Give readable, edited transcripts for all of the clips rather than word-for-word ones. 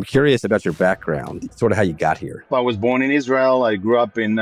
I'm curious about your background, sort of how you got here. I was born in Israel. I grew up in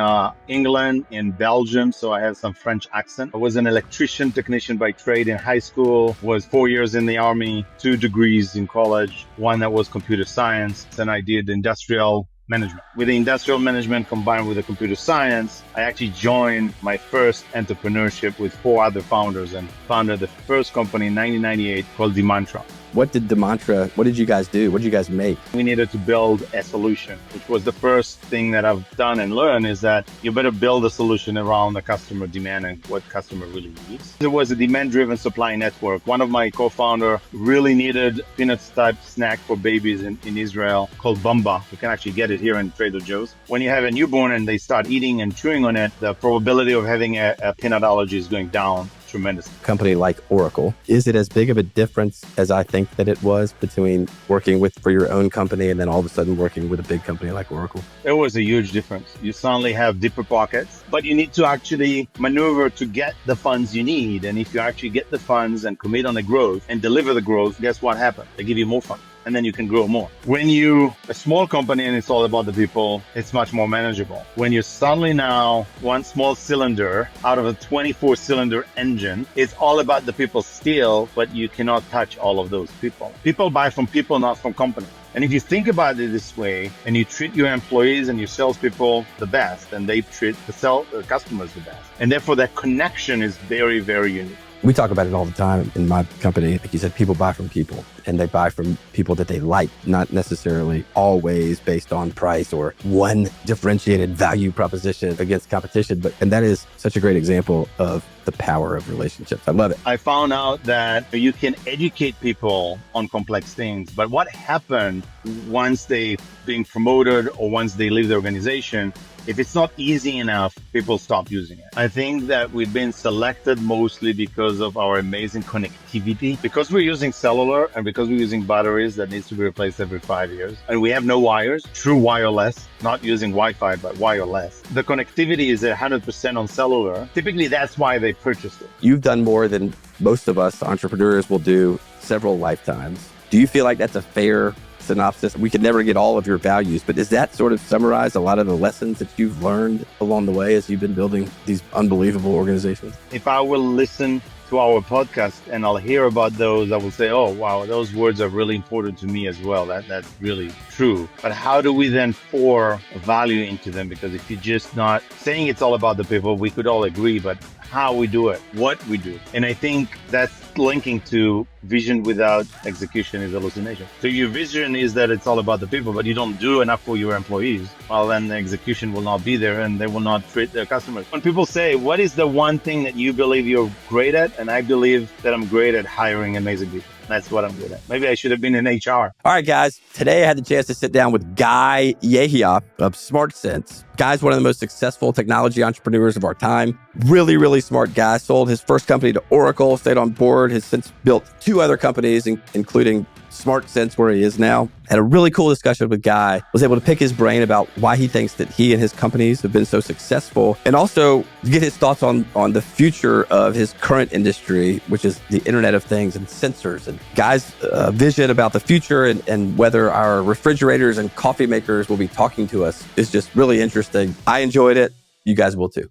England, in Belgium, so I have some French accent. I was an electrician technician by trade in high school, was 4 years in the army, 2 degrees in college, one that was computer science, and I did industrial management. With the industrial management combined with the computer science, I actually joined my first entrepreneurship with 4 other founders and founded the first company in 1998 called Demantra. What did what did you guys do? What did you guys make? We needed to build a solution, which was the first thing that I've done and learned is that you better build a solution around the customer demand and what customer really needs. There was a demand-driven supply network. One of my co-founder really needed peanuts type snack for babies in Israel called Bamba. You can actually get it here in Trader Joe's. When you have a newborn and they start eating and chewing on it, the probability of having a peanut allergy is going down tremendously. A company like Oracle, is it as big of a difference as I think that it was between working for your own company and then all of a sudden working with a big company like Oracle? It was a huge difference. You suddenly have deeper pockets, but you need to actually maneuver to get the funds you need. And if you actually get the funds and commit on the growth and deliver the growth, guess what happens? They give you more funds. And then you can grow more. When you a small company and it's all about the people, it's much more manageable. When you're suddenly now one small cylinder out of a 24-cylinder engine, it's all about the people still, but you cannot touch all of those people. People buy from people, not from companies. And if you think about it this way, and you treat your employees and your salespeople the best, and they treat the customers the best, and therefore that connection is very, very unique. We talk about it all the time in my company. Like you said, people buy from people and they buy from people that they like, not necessarily always based on price or one differentiated value proposition against competition. And that is such a great example of the power of relationships. I love it. I found out that you can educate people on complex things, but what happened once they being promoted or once they leave the organization, if it's not easy enough, people stop using it. I think that we've been selected mostly because of our amazing connectivity, because we're using cellular and because we're using batteries that needs to be replaced every 5 years. And we have no wires, true wireless, not using Wi-Fi, but wireless. The connectivity is 100% on cellular. Typically, that's why they purchased it. You've done more than most of us entrepreneurs will do several lifetimes. Do you feel like that's a fair synopsis? We could never get all of your values, but does that sort of summarize a lot of the lessons that you've learned along the way as you've been building these unbelievable organizations? If I will listen to our podcast and I'll hear about those, I will say, oh, wow, those words are really important to me as well. That's really true. But how do we then pour value into them? Because if you're just not saying it's all about the people, we could all agree, but how we do it, what we do. And I think that's linking to vision without execution is hallucination. So your vision is that it's all about the people, but you don't do enough for your employees. Well, then the execution will not be there and they will not treat their customers. When people say, what is the one thing that you believe you're great at? And I believe that I'm great at hiring amazing people. That's what I'm good at. Maybe I should have been in HR. All right, guys. Today I had the chance to sit down with Guy Yehiav of SmartSense. Guy's one of the most successful technology entrepreneurs of our time. Really, really smart guy. Sold his first company to Oracle, stayed on board, has since built 2 other companies, including SmartSense, where he is now. Had a really cool discussion with Guy. Was able to pick his brain about why he thinks that he and his companies have been so successful, and also get his thoughts on the future of his current industry, which is the Internet of Things and sensors. And Guy's vision about the future and whether our refrigerators and coffee makers will be talking to us is just really interesting. I enjoyed it. You guys will too.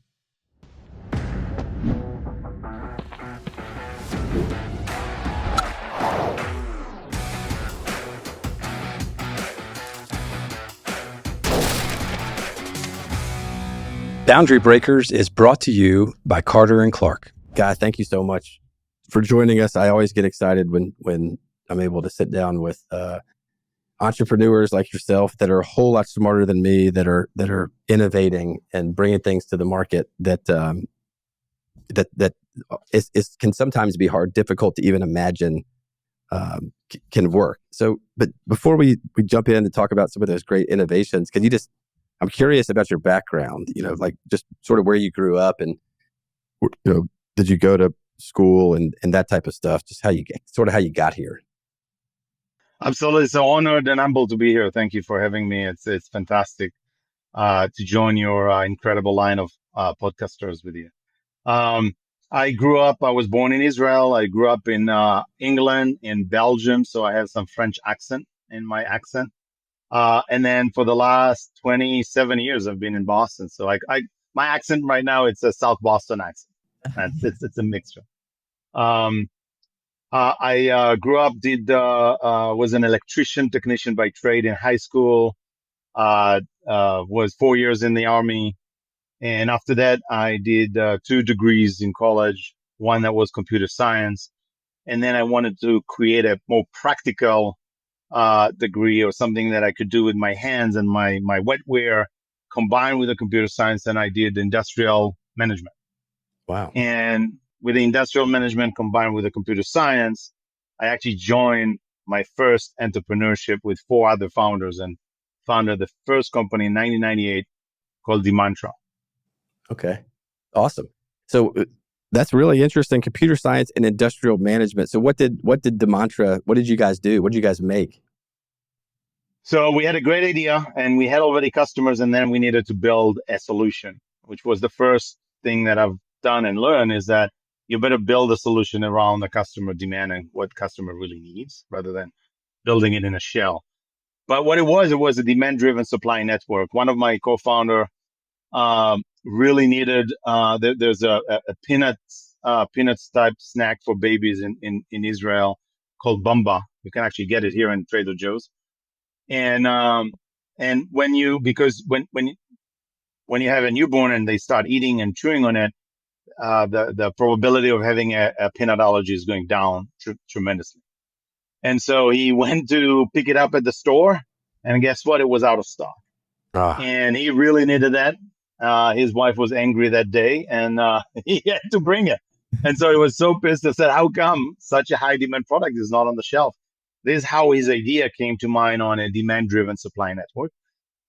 Boundary Breakers is brought to you by Carter & Clark. Guy, thank you so much for joining us. I always get excited when I'm able to sit down with entrepreneurs like yourself that are a whole lot smarter than me, that are innovating and bringing things to the market that can sometimes be difficult to even imagine can work. So, but before we jump in and talk about some of those great innovations, I'm curious about your background, like just sort of where you grew up and, did you go to school and that type of stuff, just how you got here. Absolutely. So honored and humbled to be here. Thank you for having me. It's fantastic to join your incredible line of podcasters with you. I was born in Israel. I grew up in England, in Belgium. So I have some French accent in my accent. And then for the last 27 years, I've been in Boston. So my accent right now, it's a South Boston accent. It's a mixture. I grew up, was an electrician technician by trade in high school, was 4 years in the Army. And after that, I did 2 degrees in college, one that was computer science. And then I wanted to create a more practical degree or something that I could do with my hands and my wetware combined with the computer science. And I did industrial management. Wow. And with the industrial management combined with the computer science, I actually joined my first entrepreneurship with 4 other founders and founded the first company in 1998 called Demantra. Okay. Awesome. So that's really interesting. Computer science and industrial management. So what did what did you guys do? What did you guys make? So we had a great idea and we had already customers, and then we needed to build a solution, which was the first thing that I've done and learned is that you better build a solution around the customer demand and what customer really needs rather than building it in a shell. But what it was a demand-driven supply network. One of my co-founder really needed, there's a peanuts type snack for babies in Israel called Bamba. You can actually get it here in Trader Joe's. And because when you have a newborn and they start eating and chewing on it, the probability of having a peanut allergy is going down tremendously. And so he went to pick it up at the store, and guess what? It was out of stock. And he really needed that. His wife was angry that day, and he had to bring it. And so he was so pissed. I said, how come such a high demand product is not on the shelf? This is how his idea came to mind on a demand-driven supply network.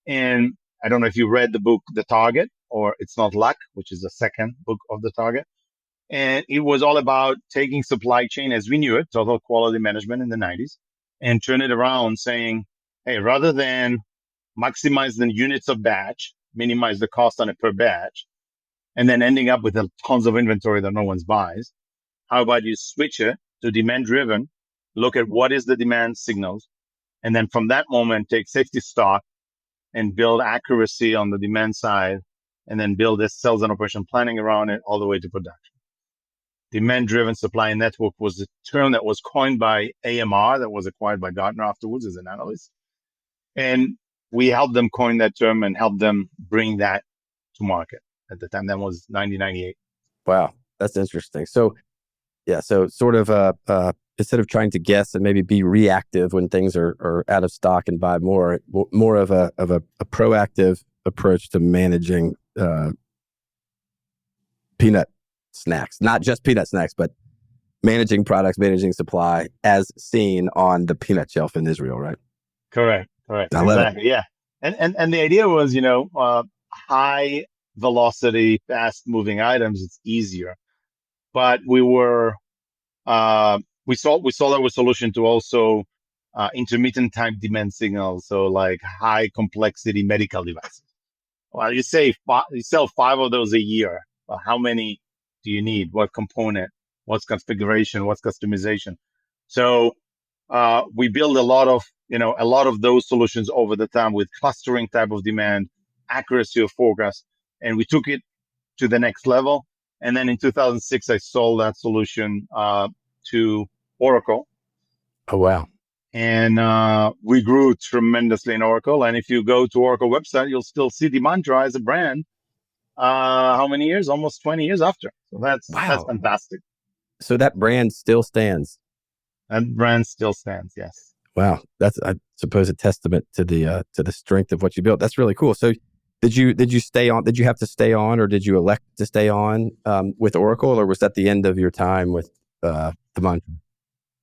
And I don't know if you read the book, The Target, or It's Not Luck, which is the second book of The Target. And it was all about taking supply chain as we knew it, total quality management in the 90s, and turn it around saying, hey, rather than maximize the units of batch, minimize the cost on it per batch, and then ending up with tons of inventory that no one buys, how about you switch it to demand driven, look at what is the demand signals, and then from that moment, take safety stock and build accuracy on the demand side, and then build this sales and operation planning around it all the way to production. Demand-driven supply network was a term that was coined by AMR, that was acquired by Gartner afterwards as an analyst. And we helped them coin that term and help them bring that to market at the time. That was 1998. Wow, that's interesting. So, yeah, so sort of instead of trying to guess and maybe be reactive when things are out of stock and buy more of a proactive approach to managing peanut snacks, not just peanut snacks, but managing products, managing supply as seen on the peanut shelf in Israel, right? Correct. Exactly. Yeah. And the idea was, high velocity, fast moving items, it's easier. But we saw our solution to also intermittent time demand signals. So like high complexity medical devices. Well, you sell 5 of those a year. Well, how many do you need? What component? What's configuration? What's customization? So we build a lot of those solutions over the time with clustering type of demand, accuracy of forecast, and we took it to the next level. And then in 2006, I sold that solution to Oracle. Oh, wow. And we grew tremendously in Oracle. And if you go to Oracle website, you'll still see Demantra as a brand. How many years? Almost 20 years after. So that's fantastic. So that brand still stands. That brand still stands. Yes. Wow, that's, I suppose, a testament to the strength of what you built. That's really cool. So did you stay on? Did you have to stay on, or did you elect to stay on with Oracle, or was that the end of your time with Demantra?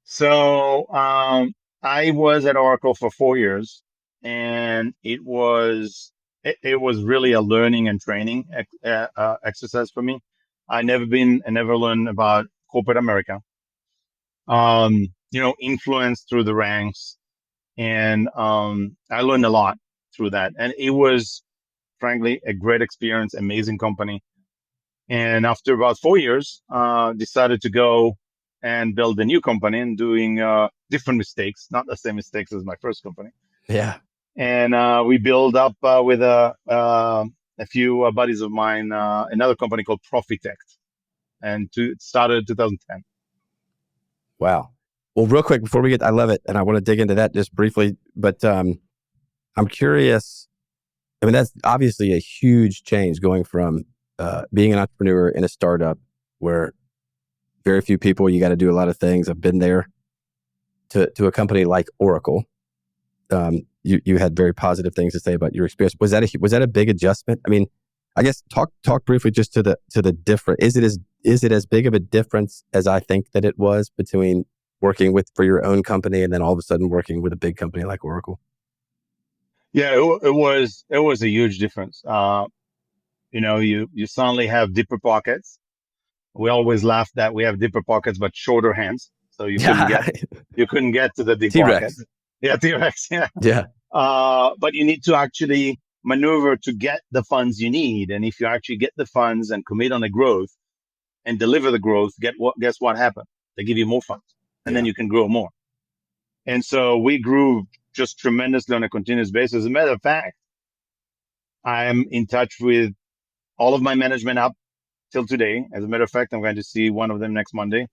So I was at Oracle for 4 years, and it was really a learning and training exercise for me. I never learned about corporate America. Influence through the ranks, and I learned a lot through that, and it was frankly a great experience, amazing company. And after about 4 years, decided to go and build a new company and doing different mistakes, not the same mistakes as my first company. Yeah. And we built up with a few buddies of mine another company called Profitect, and it started in 2010. Wow. Well, real quick before we get, I love it, and I want to dig into that just briefly. But I'm curious. I mean, that's obviously a huge change going from being an entrepreneur in a startup where very few people, you got to do a lot of things. I've been there to a company like Oracle. You had very positive things to say about your experience. Was that a big adjustment? I mean, I guess talk briefly just to the difference. Is it as big of a difference as I think that it was between working for your own company and then all of a sudden working with a big company like Oracle? Yeah, it was a huge difference. You suddenly have deeper pockets. We always laugh that we have deeper pockets but shorter hands, so you couldn't get to the deep T-Rex. pockets. Yeah, T-Rex. Yeah. Yeah. But you need to actually maneuver to get the funds you need, and if you actually get the funds and commit on the growth and deliver the growth, guess what happened? They give you more funds, and then you can grow more. And so we grew just tremendously on a continuous basis. As a matter of fact, I'm in touch with all of my management up till today. As a matter of fact, I'm going to see one of them next Monday.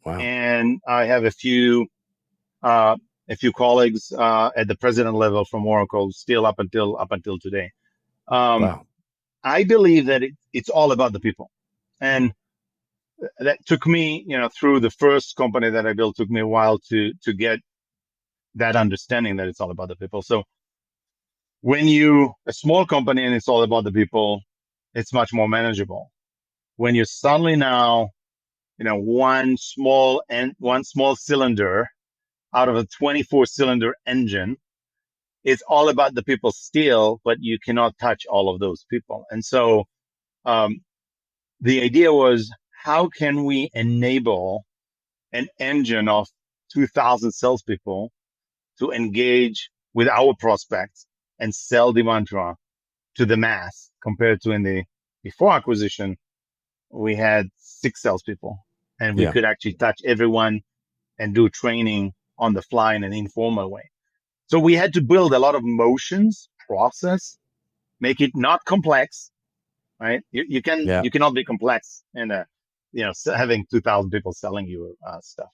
Wow. And I have a few colleagues at the president level from Oracle still up until today. Wow. I believe that it's all about the people, and that took me, through the first company that I built, took me a while to get that understanding that it's all about the people. So when a small company and it's all about the people, it's much more manageable. When you're suddenly now, one small cylinder out of a 24-cylinder engine, it's all about the people still, but you cannot touch all of those people. And so the idea was, how can we enable an engine of 2,000 salespeople to engage with our prospects and sell the mantra to the mass, compared to in the before acquisition, we had 6 salespeople, and we could actually touch everyone and do training on the fly in an informal way. So we had to build a lot of motions, process, make it not complex, right? You cannot be complex in having 2,000 people selling you stuff.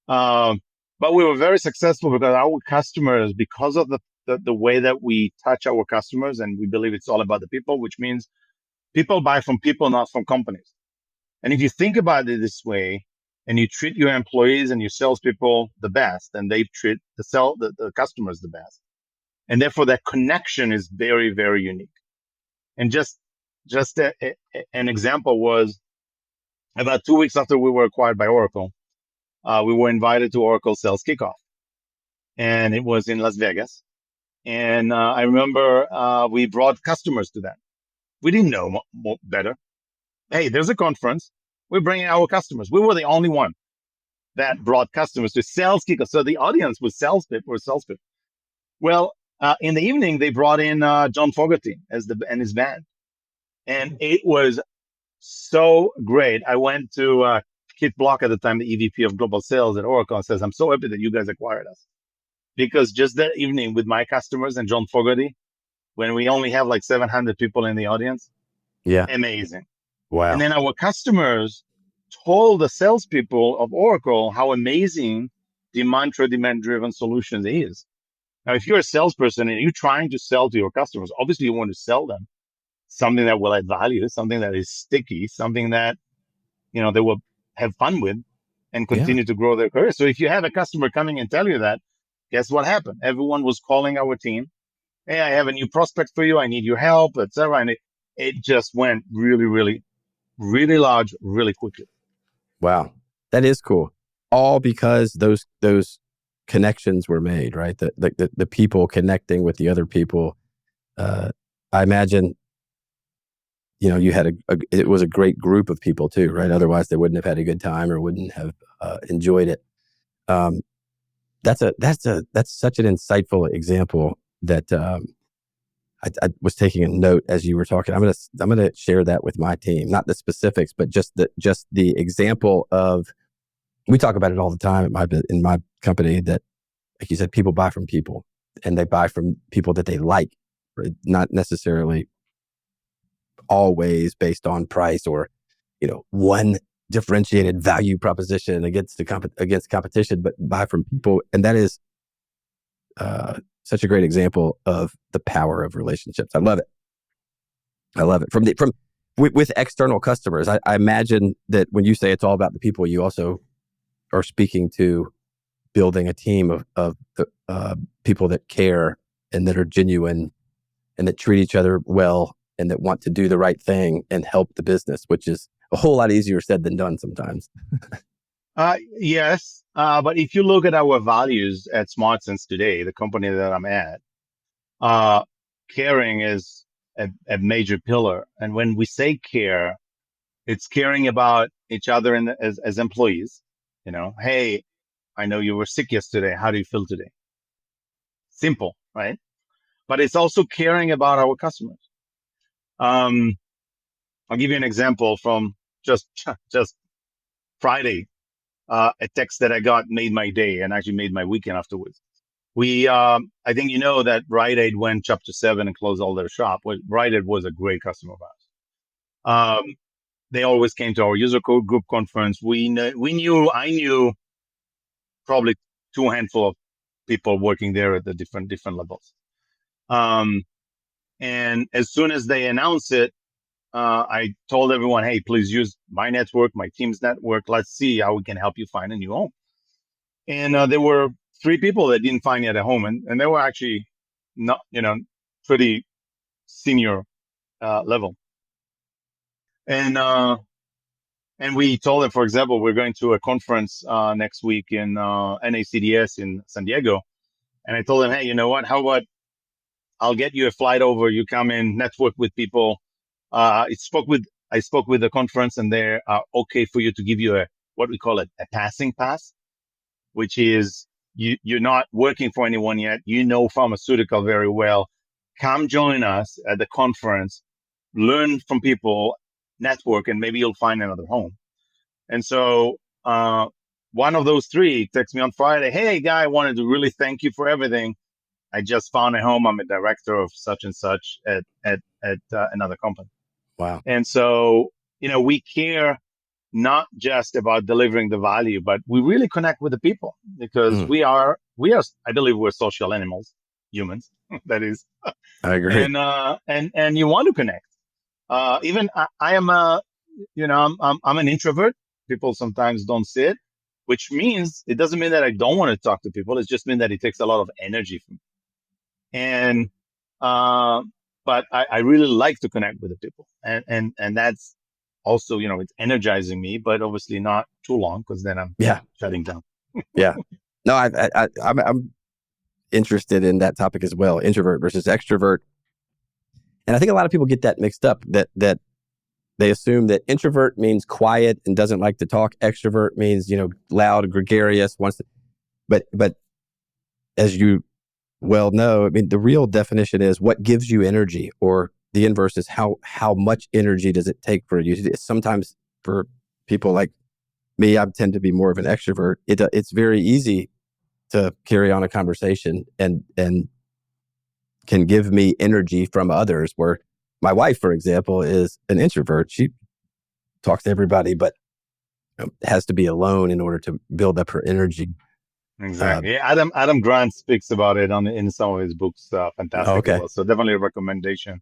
But we were very successful because our customers, because of the way that we touch our customers, and we believe it's all about the people, which means people buy from people, not from companies. And if you think about it this way, and you treat your employees and your salespeople the best, and they treat the customers the best, and therefore that connection is very, very unique. And just an example was, about 2 weeks after we were acquired by Oracle, we were invited to Oracle Sales Kickoff, and it was in Las Vegas. And I remember we brought customers to that. We didn't know better. Hey, there's a conference. We're bringing our customers. We were the only one that brought customers to Sales Kickoff. So the audience was salespeople. Well, in the evening, they brought in John Fogerty and his band. And it was so great. I went to Kit Block at the time, the EVP of Global Sales at Oracle, and says, I'm so happy that you guys acquired us. Because just that evening with my customers and John Fogerty, when we only have like 700 people in the audience, amazing. Wow. And then our customers told the salespeople of Oracle how amazing the mantra demand-driven solution is. Now, if you're a salesperson and you're trying to sell to your customers, obviously you want to sell them something that will add value, something that is sticky, something that, they will have fun with and continue to grow their career. So if you have a customer coming and tell you that, guess what happened? Everyone was calling our team. Hey, I have a new prospect for you. I need your help, etc. And it just went really, really, really large, really quickly. Wow. That is cool. All because those connections were made, right? The people connecting with the other people. I imagine, you had it was a great group of people too, right? Otherwise they wouldn't have had a good time or wouldn't have enjoyed it. That's such an insightful example that I was taking a note as you were talking. I'm gonna share that with my team, not the specifics, but just the example of, we talk about it all the time in my company, that, like you said, people buy from people. and they buy from people that they like, right? Not necessarily always based on price or, one differentiated value proposition against against competition, but buy from people. And that is such a great example of the power of relationships. I love it. I love it. With external customers, I imagine that when you say it's all about the people, you also are speaking to building a team of people that care and that are genuine and that treat each other well and that want to do the right thing and help the business, which is a whole lot easier said than done sometimes. Yes. But if you look at our values at SmartSense today, the company that I'm at, caring is a major pillar. And when we say care, it's caring about each other as employees. Hey, I know you were sick yesterday. How do you feel today? Simple, right? But it's also caring about our customers. I'll give you an example from just Friday. A text that I got made my day and actually made my weekend afterwards. I think that Rite Aid went Chapter 7 and closed all their shop. Well, Rite Aid was a great customer of ours. They always came to our user code group conference. I knew probably two handful of people working there at the different levels. And as soon as they announced it, I told everyone, hey, please use my network, my team's network. Let's see how we can help you find a new home. And there were 3 people that didn't find yet a home, and they were actually not, pretty senior level. And we told them, for example, we're going to a conference next week in NACDS in San Diego. And I told them, hey, you know what? How about I'll get you a flight over. You come in, network with people. I spoke with the conference, and they're okay for you to give you what we call a passing pass, which is you're not working for anyone yet. Pharmaceutical very well. Come join us at the conference, learn from people, network, and maybe you'll find another home. And so one of those 3 texted me on Friday, hey, guy, I wanted to really thank you for everything. I just found a home. I'm a director of such and such at another company. Wow. And so, we care not just about delivering the value, but we really connect with the people because we are, I believe we're social animals, humans, that is. I agree. And you want to connect. Even I am I'm an introvert. People sometimes don't see it, which means it doesn't mean that I don't want to talk to people. It just means that it takes a lot of energy from me. And, but I really like to connect with the people, and that's also, it's energizing me, but obviously not too long because then I'm shutting down. Yeah. No, I'm interested in that topic as well. Introvert versus extrovert. And I think a lot of people get that mixed up, that they assume that introvert means quiet and doesn't like to talk. Extrovert means, loud, gregarious, but as you well know, I mean, the real definition is what gives you energy, or the inverse is how much energy does it take for you. Sometimes for people like me, I tend to be more of an extrovert. It's very easy to carry on a conversation and can give me energy from others, where my wife, for example, is an introvert. She talks to everybody, but has to be alone in order to build up her energy. Exactly. Adam Grant speaks about it in some of his books. Fantastic. Okay. So definitely a recommendation.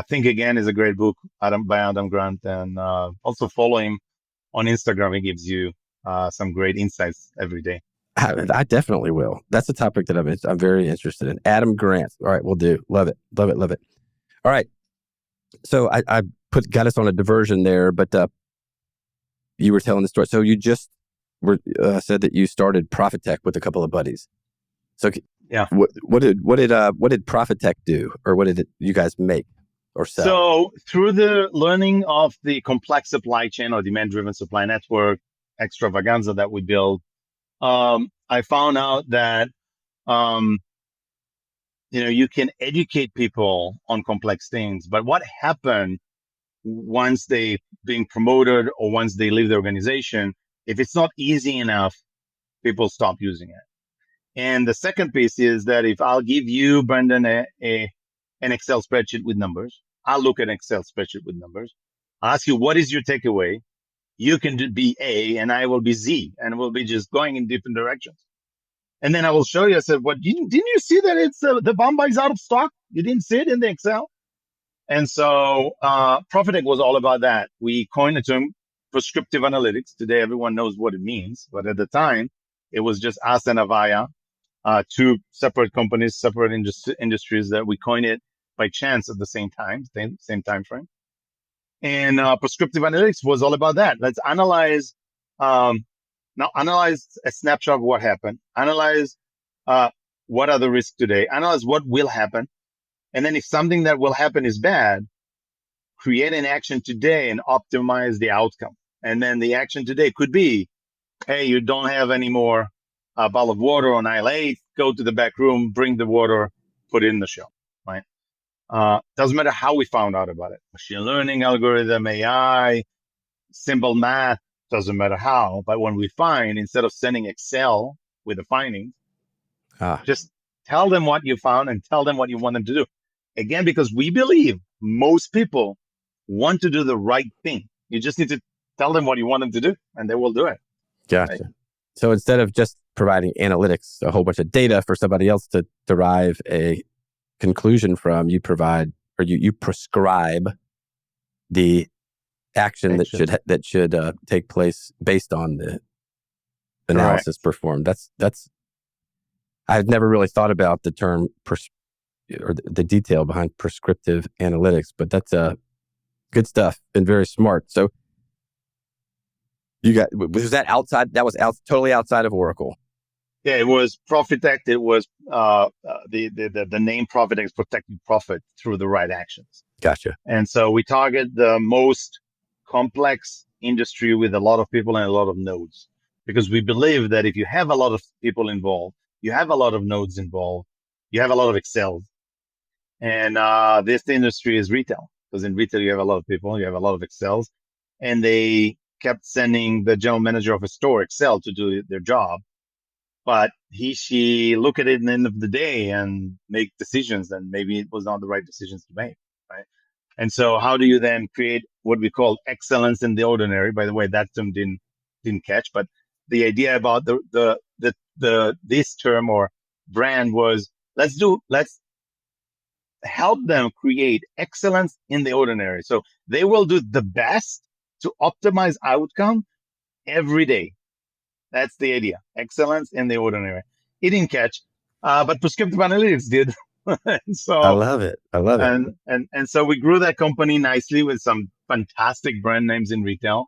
Think Again is a great book by Adam Grant, and also follow him on Instagram. He gives you some great insights every day. I definitely will. That's a topic that I'm very interested in. Adam Grant. All right, we'll do. Love it. Love it. Love it. All right. So I got us on a diversion there, but you were telling the story. So you just said that you started Profit Tech with a couple of buddies. So yeah, what did Profit Tech do, or what did you guys make or sell? So through the learning of the complex supply chain or demand-driven supply network extravaganza that we built, I found out that you can educate people on complex things, but what happened once they being promoted or once they leave the organization, if it's not easy enough, people stop using it. And the second piece is that if I'll give you, Brandon, an Excel spreadsheet with numbers, I'll look at an Excel spreadsheet with numbers. I'll ask you, what is your takeaway? You can be A and I will be Z, and we'll be just going in different directions. And then I will show you, I said, what, didn't you see that it's the Bombay is out of stock? You didn't see it in the Excel? And so Profitect was all about that. We coined the term prescriptive analytics. Today, everyone knows what it means. But at the time, it was just us and Avaya, two separate companies, separate industries that we coined it by chance at the same time, same time frame. And prescriptive analytics was all about that. Let's analyze, analyze a snapshot of what happened, analyze what are the risks today, analyze what will happen. And then if something that will happen is bad, create an action today and optimize the outcome. And then the action today could be, hey, you don't have any more bottle of water on aisle 8, go to the back room, bring the water, put it in the shelf, right? Doesn't matter how we found out about it. Machine learning, algorithm, AI, simple math, doesn't matter how. But when we find, instead of sending Excel with the findings, just tell them what you found and tell them what you want them to do. Again, because we believe most people want to do the right thing. You just need to tell them what you want them to do, and they will do it. Gotcha. Right? So instead of just providing analytics, a whole bunch of data for somebody else to derive a conclusion from, you provide, or you prescribe the action that should take place based on the analysis performed. That's I've never really thought about the term or the detail behind prescriptive analytics, but that's good stuff and very smart. So was that outside? That was totally outside of Oracle. Yeah, it was Profitect. It was the name Profitect is protecting profit through the right actions. Gotcha. And so we target the most complex industry with a lot of people and a lot of nodes, because we believe that if you have a lot of people involved, you have a lot of nodes involved, you have a lot of Excel. And this industry is retail, because in retail you have a lot of people, you have a lot of Excels, and they kept sending the general manager of a store Excel to do their job. But she look at it at the end of the day and make decisions, and maybe it was not the right decisions to make, right? And so how do you then create what we call excellence in the ordinary? By the way, that term didn't catch, but the idea about this term or brand was let's help them create excellence in the ordinary. So they will do the best to optimize outcome every day. That's the idea. Excellence in the ordinary. It didn't catch, but prescriptive analytics did. So I love it. And so we grew that company nicely with some fantastic brand names in retail.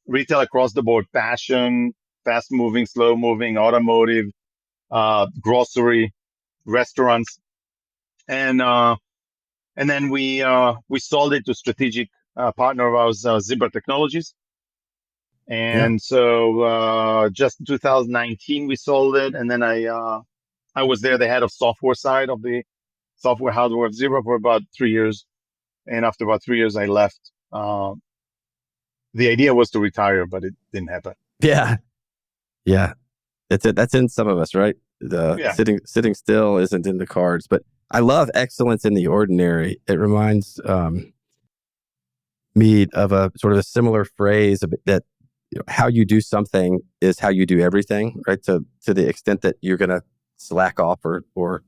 Retail across the board: fashion, fast moving, slow moving, automotive, grocery, restaurants, and then we sold it to strategic partner of ours, Zebra Technologies. And so just in 2019, we sold it. And then I was there, the head of software side of the software hardware of Zebra for about 3 years. And after about 3 years, I left. The idea was to retire, but it didn't happen. Yeah. That's it. That's in some of us, right? Sitting still isn't in the cards. But I love excellence in the ordinary. It reminds me of a sort of a similar phrase that how you do something is how you do everything, right? To the extent that you're going to slack off or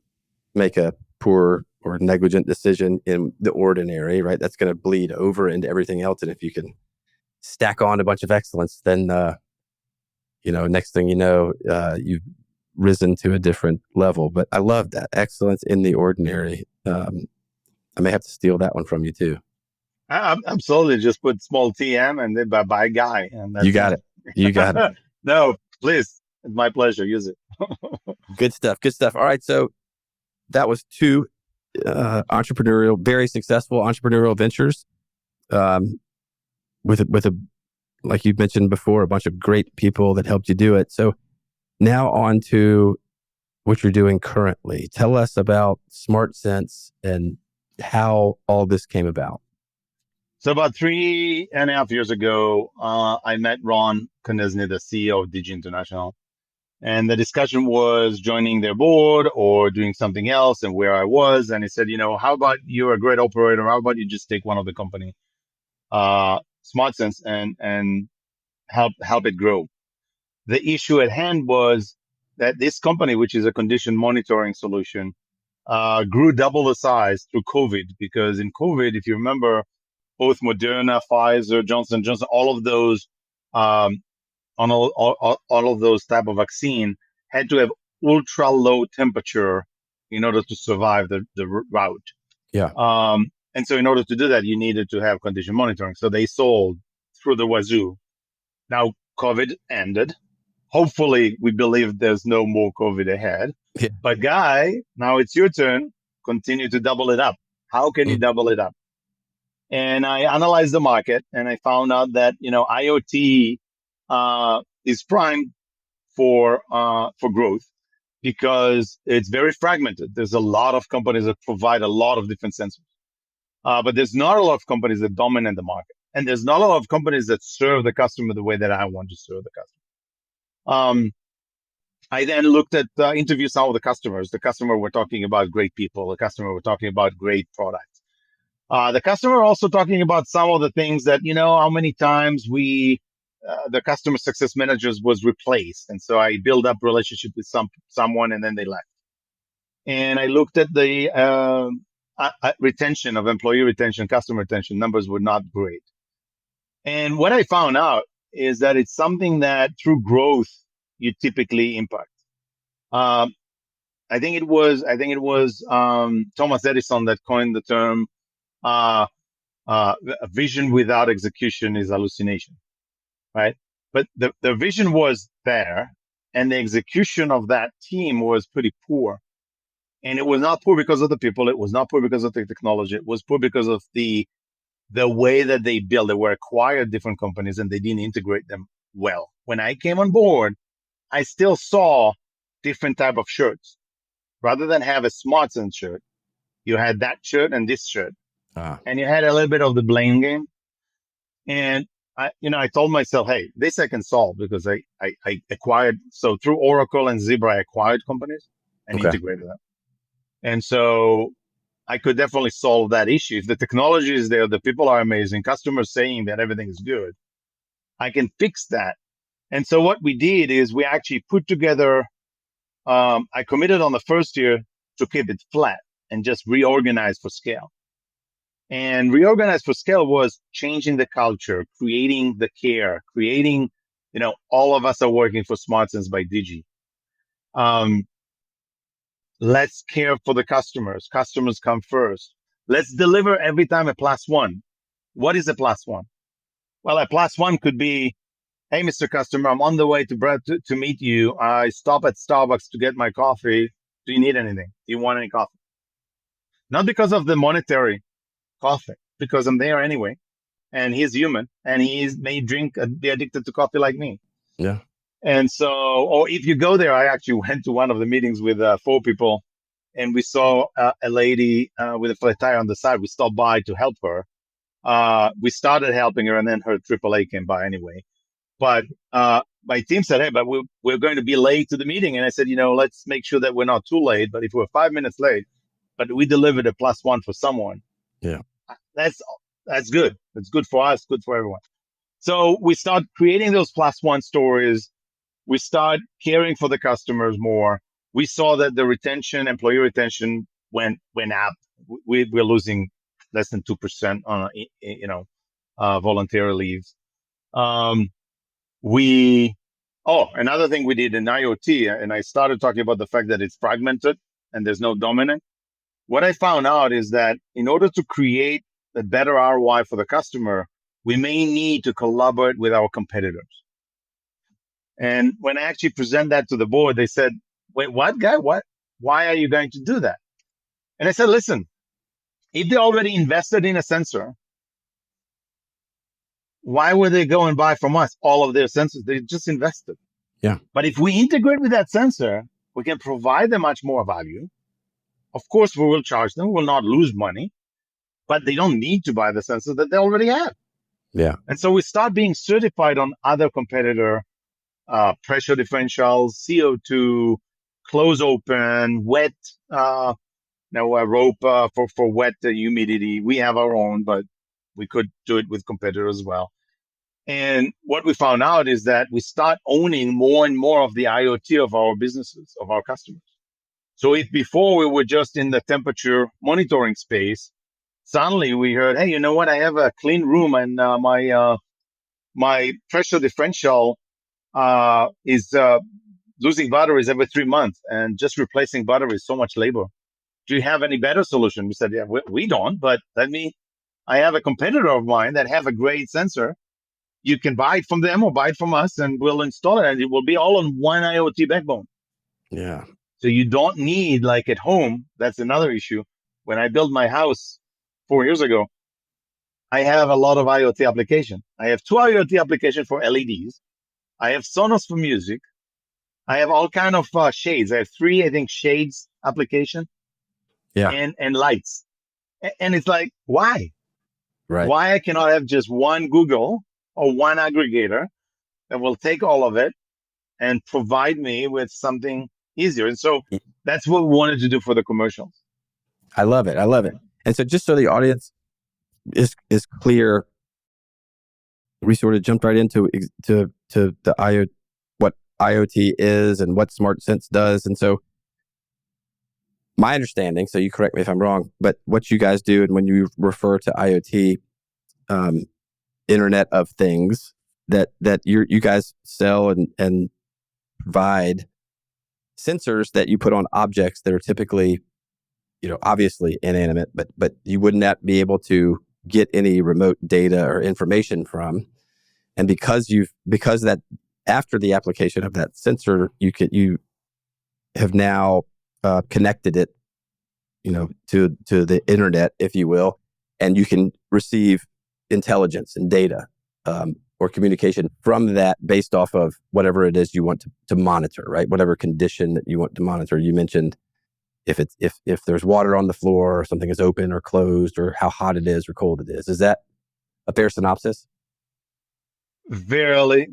make a poor or negligent decision in the ordinary, right? That's going to bleed over into everything else. And if you can stack on a bunch of excellence, then, next thing you know, you've risen to a different level. But I love that excellence in the ordinary. I may have to steal that one from you too. Absolutely. Just put small TM and then by guy. And you got it. You got it. No, please. It's my pleasure. Use it. Good stuff. All right. So that was two very successful entrepreneurial ventures with a, like you mentioned before, a bunch of great people that helped you do it. So now on to what you're doing currently. Tell us about SmartSense and how all this came about. So about 3.5 years ago, I met Ron Konechny, the CEO of Digi International. And the discussion was joining their board or doing something else and where I was. And he said, how about you're a great operator? How about you just take one of the company, SmartSense, and help it grow? The issue at hand was that this company, which is a condition monitoring solution, grew double the size through COVID, because in COVID, if you remember, both Moderna, Pfizer, Johnson & Johnson, all of those, on all of those type of vaccine had to have ultra low temperature in order to survive the route. Yeah. And so in order to do that, you needed to have condition monitoring. So they sold through the wazoo. Now COVID ended. Hopefully we believe there's no more COVID ahead. Yeah. But Guy, now it's your turn. Continue to double it up. How can you double it up? And I analyzed the market and I found out that, IoT is prime for growth because it's very fragmented. There's a lot of companies that provide a lot of different sensors. But there's not a lot of companies that dominate the market. And there's not a lot of companies that serve the customer the way that I want to serve the customer. I then looked at interviewed some of the customers. The customer were talking about great people. The customer were talking about great products. The customer also talking about some of the things that, how many times the customer success managers was replaced. And so I built up relationship with someone and then they left. And I looked at the retention of employee retention, customer retention numbers were not great. And what I found out is that it's something that through growth, you typically impact. I think it was Thomas Edison that coined the term, a vision without execution is hallucination, right? But the vision was there and the execution of that team was pretty poor. And it was not poor because of the people. It was not poor because of the technology. It was poor because of the way that they built. They were acquired different companies and they didn't integrate them well. When I came on board, I still saw different type of shirts. Rather than have a SmartSense shirt, you had that shirt and this shirt. And you had a little bit of the blame game. And I told myself, hey, this I can solve because I acquired. So through Oracle and Zebra, I acquired companies and integrated them. And so I could definitely solve that issue. If the technology is there, the people are amazing, customers saying that everything is good, I can fix that. And so what we did is we actually put together, I committed on the first year to keep it flat and just reorganize for scale. And reorganize for scale was changing the culture, creating the care, creating, all of us are working for SmartSense by Digi. Let's care for the customers. Customers come first. Let's deliver every time a +1. What is a +1? Well, a +1 could be, hey, Mr. Customer, I'm on the way to meet you. I stop at Starbucks to get my coffee. Do you need anything? Do you want any coffee? Not because of the monetary coffee, because I'm there anyway. And he's human and he may be addicted to coffee like me. Yeah. And so, or if you go there, I actually went to one of the meetings with 4 people and we saw a lady with a flat tire on the side. We stopped by to help her. We started helping her and then her AAA came by anyway. But my team said, hey, but we're going to be late to the meeting. And I said, let's make sure that we're not too late. But if we're 5 minutes late, but we delivered a +1 for someone. Yeah. That's good. It's good for us, good for everyone. So we start creating those +1 stories. We start caring for the customers more. We saw that the employee retention went up. We're losing less than 2% on, voluntary leaves. Another thing we did in IoT, and I started talking about the fact that it's fragmented and there's no dominant. What I found out is that in order to create a better ROI for the customer, we may need to collaborate with our competitors. And when I actually present that to the board, they said, wait, what, Guy? What? Why are you going to do that? And I said, listen, if they already invested in a sensor, why would they go and buy from us all of their sensors? They just invested. Yeah. But if we integrate with that sensor, we can provide them much more value. Of course, we will charge them. We will not lose money, but they don't need to buy the sensor that they already have. Yeah. And so we start being certified on other competitor pressure differentials, CO2, close open, wet, now a rope for wet humidity. We have our own, but we could do it with competitors as well. And what we found out is that we start owning more and more of the IoT of our businesses, of our customers. So if before we were just in the temperature monitoring space, suddenly we heard, hey, you know what? I have a clean room and my pressure differential is losing batteries every 3 months, and just replacing batteries is so much labor. Do you have any better solution? We said, yeah, we don't, but I have a competitor of mine that have a great sensor. You can buy it from them or buy it from us, and we'll install it, and it will be all on one IoT backbone. Yeah. So you don't need, like at home, that's another issue. When I built my house 4 years ago, I have a lot of IoT application. I have 2 IoT applications for LEDs. I have Sonos for music. I have all kind of shades. I have 3, I think, shades application Yeah. and lights. And it's like, why? Right. Why I cannot have just one Google or one aggregator that will take all of it and provide me with something easier? And so that's what we wanted to do for the commercials. I love it. I love it. And so just so the audience is clear, we sort of jumped right into the IoT, what IoT is and what SmartSense does. And so my understanding, so you correct me if I'm wrong, but what you guys do, and when you refer to IoT, Internet of Things, that you guys sell and provide sensors that you put on objects that are typically, obviously inanimate, but you would not be able to get any remote data or information from. And because that after the application of that sensor, you have now connected it, to the internet, if you will, and you can receive intelligence and data or communication from that based off of whatever it is you want to monitor, right? Whatever condition that you want to monitor. You mentioned if there's water on the floor, or something is open or closed, or how hot it is or cold it is. Is that a fair synopsis? Fairly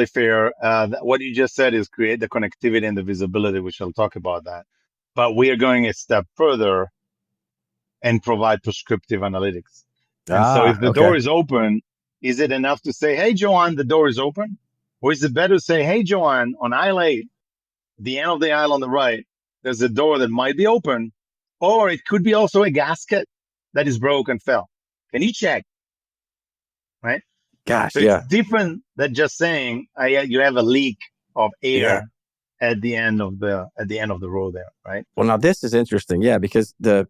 fair. What you just said is create the connectivity and the visibility, which I'll talk about that. But we are going a step further and provide prescriptive analytics. And so if the door is open, is it enough to say, hey, Joanne, the door is open? Or is it better to say, hey, Joanne, on aisle 8, the end of the aisle on the right, there's a door that might be open, or it could be also a gasket that is broke and fell. Can you check? Right? Gosh, so yeah. It's different than just saying you have a leak of air at the end of the row there, right? Well, now this is interesting, yeah, because the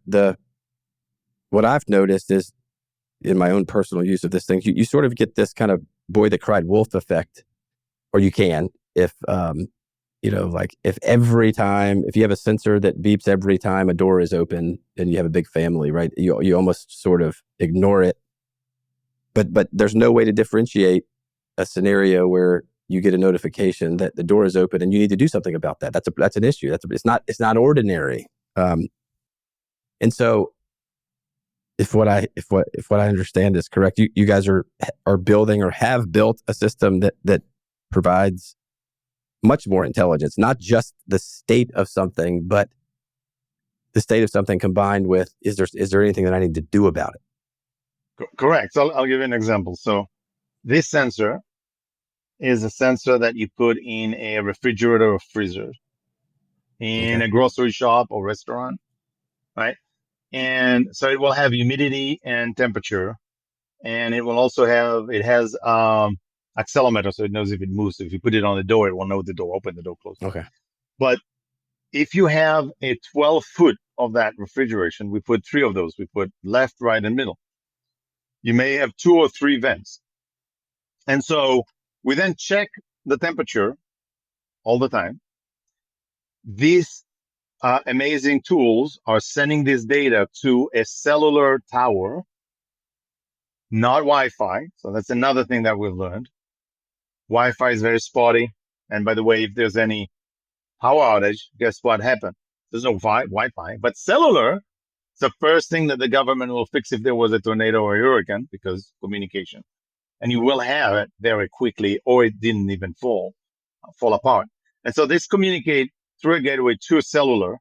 what I've noticed is in my own personal use of this thing, you sort of get this kind of boy that cried wolf effect, or you can if like if you have a sensor that beeps every time a door is open and you have a big family, right? You almost sort of ignore it. But there's no way to differentiate a scenario where you get a notification that the door is open and you need to do something about that. That's an issue. It's not ordinary. And so if what I understand is correct, you guys are building or have built a system that provides much more intelligence, not just the state of something, but the state of something combined with, is there anything that I need to do about it? Correct. So I'll give you an example. So this sensor is a sensor that you put in a refrigerator or freezer in a grocery shop or restaurant, right? And so it will have humidity and temperature, and it will also has accelerometer, so it knows if it moves. So if you put it on the door, it will know the door open, the door closed. Okay. But if you have a 12-foot of that refrigeration, we put 3 of those. We put left, right, and middle. You may have 2 or 3 vents. And so we then check the temperature all the time. These amazing tools are sending this data to a cellular tower, not Wi-Fi. So that's another thing that we've learned. Wi-Fi is very spotty. And by the way, if there's any power outage, guess what happened? There's no Wi-Fi. But cellular, it's the first thing that the government will fix if there was a tornado or a hurricane, because communication. And you will have it very quickly, or it didn't even fall. fall apart. And so this communicate through a gateway to a cellular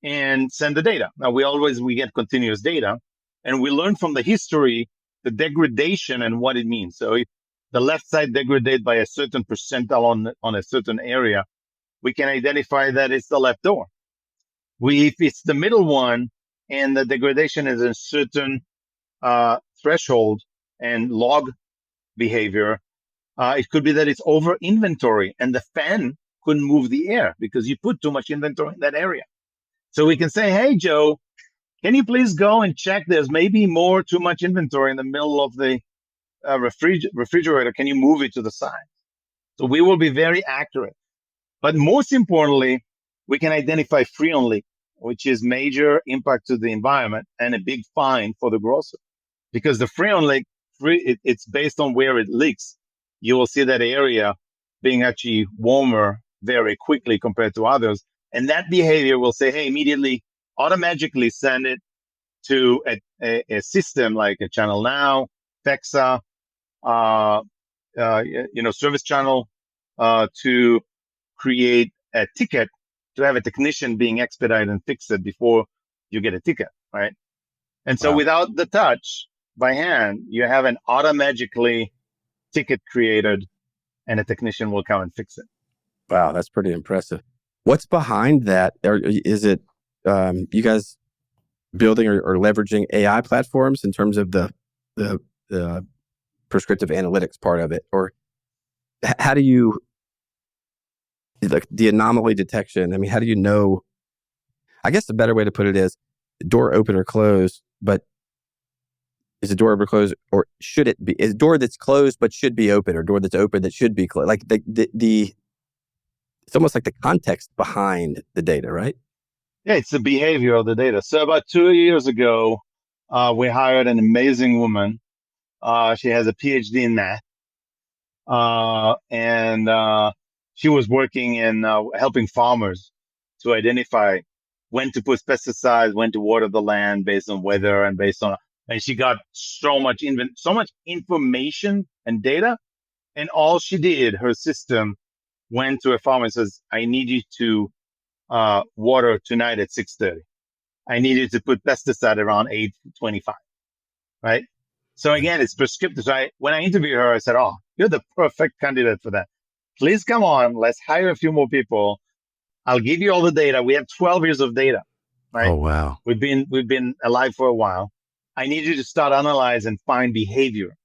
and send the data. Now we get continuous data, and we learn from the history, the degradation and what it means. So if the left side degraded by a certain percentile on a certain area, we can identify that it's the left door. If it's the middle one and the degradation is a certain threshold and log behavior, it could be that it's over inventory and the fan couldn't move the air because you put too much inventory in that area. So we can say, hey, Joe, can you please go and check? There's maybe too much inventory in the middle of the refrigerator. Can you move it to the side? So we will be very accurate. But most importantly, we can identify freon leak, which is major impact to the environment and a big fine for the grocer. Because the freon leak, it's based on where it leaks. You will see that area being actually warmer very quickly compared to others. And that behavior will say, hey, immediately, automatically send it to a system like a Channel Now, FEXA, service channel, to create a ticket to have a technician being expedited and fix it before you get a ticket, right? And so without the touch by hand, you have an automatically ticket created and a technician will come and fix it. Wow, that's pretty impressive. What's behind that? Or is it you guys building or leveraging AI platforms in terms of the prescriptive analytics part of it? Or how do you, like the anomaly detection? I mean, how do you know? I guess the better way to put it is door open or closed, but is the door open or closed, or should it be? Is a door that's closed but should be open, or door that's open that should be closed? Like the it's almost like the context behind the data, right? Yeah, it's the behavior of the data. So about 2 years ago, we hired an amazing woman. She has a PhD in math. And she was working in helping farmers to identify when to put pesticides, when to water the land based on weather and and she got so much information and data. And all she did, her system went to a farmer and says, I need you to water tonight at 6:30. I need you to put pesticide around 8:25, right? So again, it's prescriptive. So when I interviewed her, I said, oh, you're the perfect candidate for that. Please come on. Let's hire a few more people. I'll give you all the data. We have 12 years of data, right? Oh, wow. We've been alive for a while. I need you to start analyze and find behavior.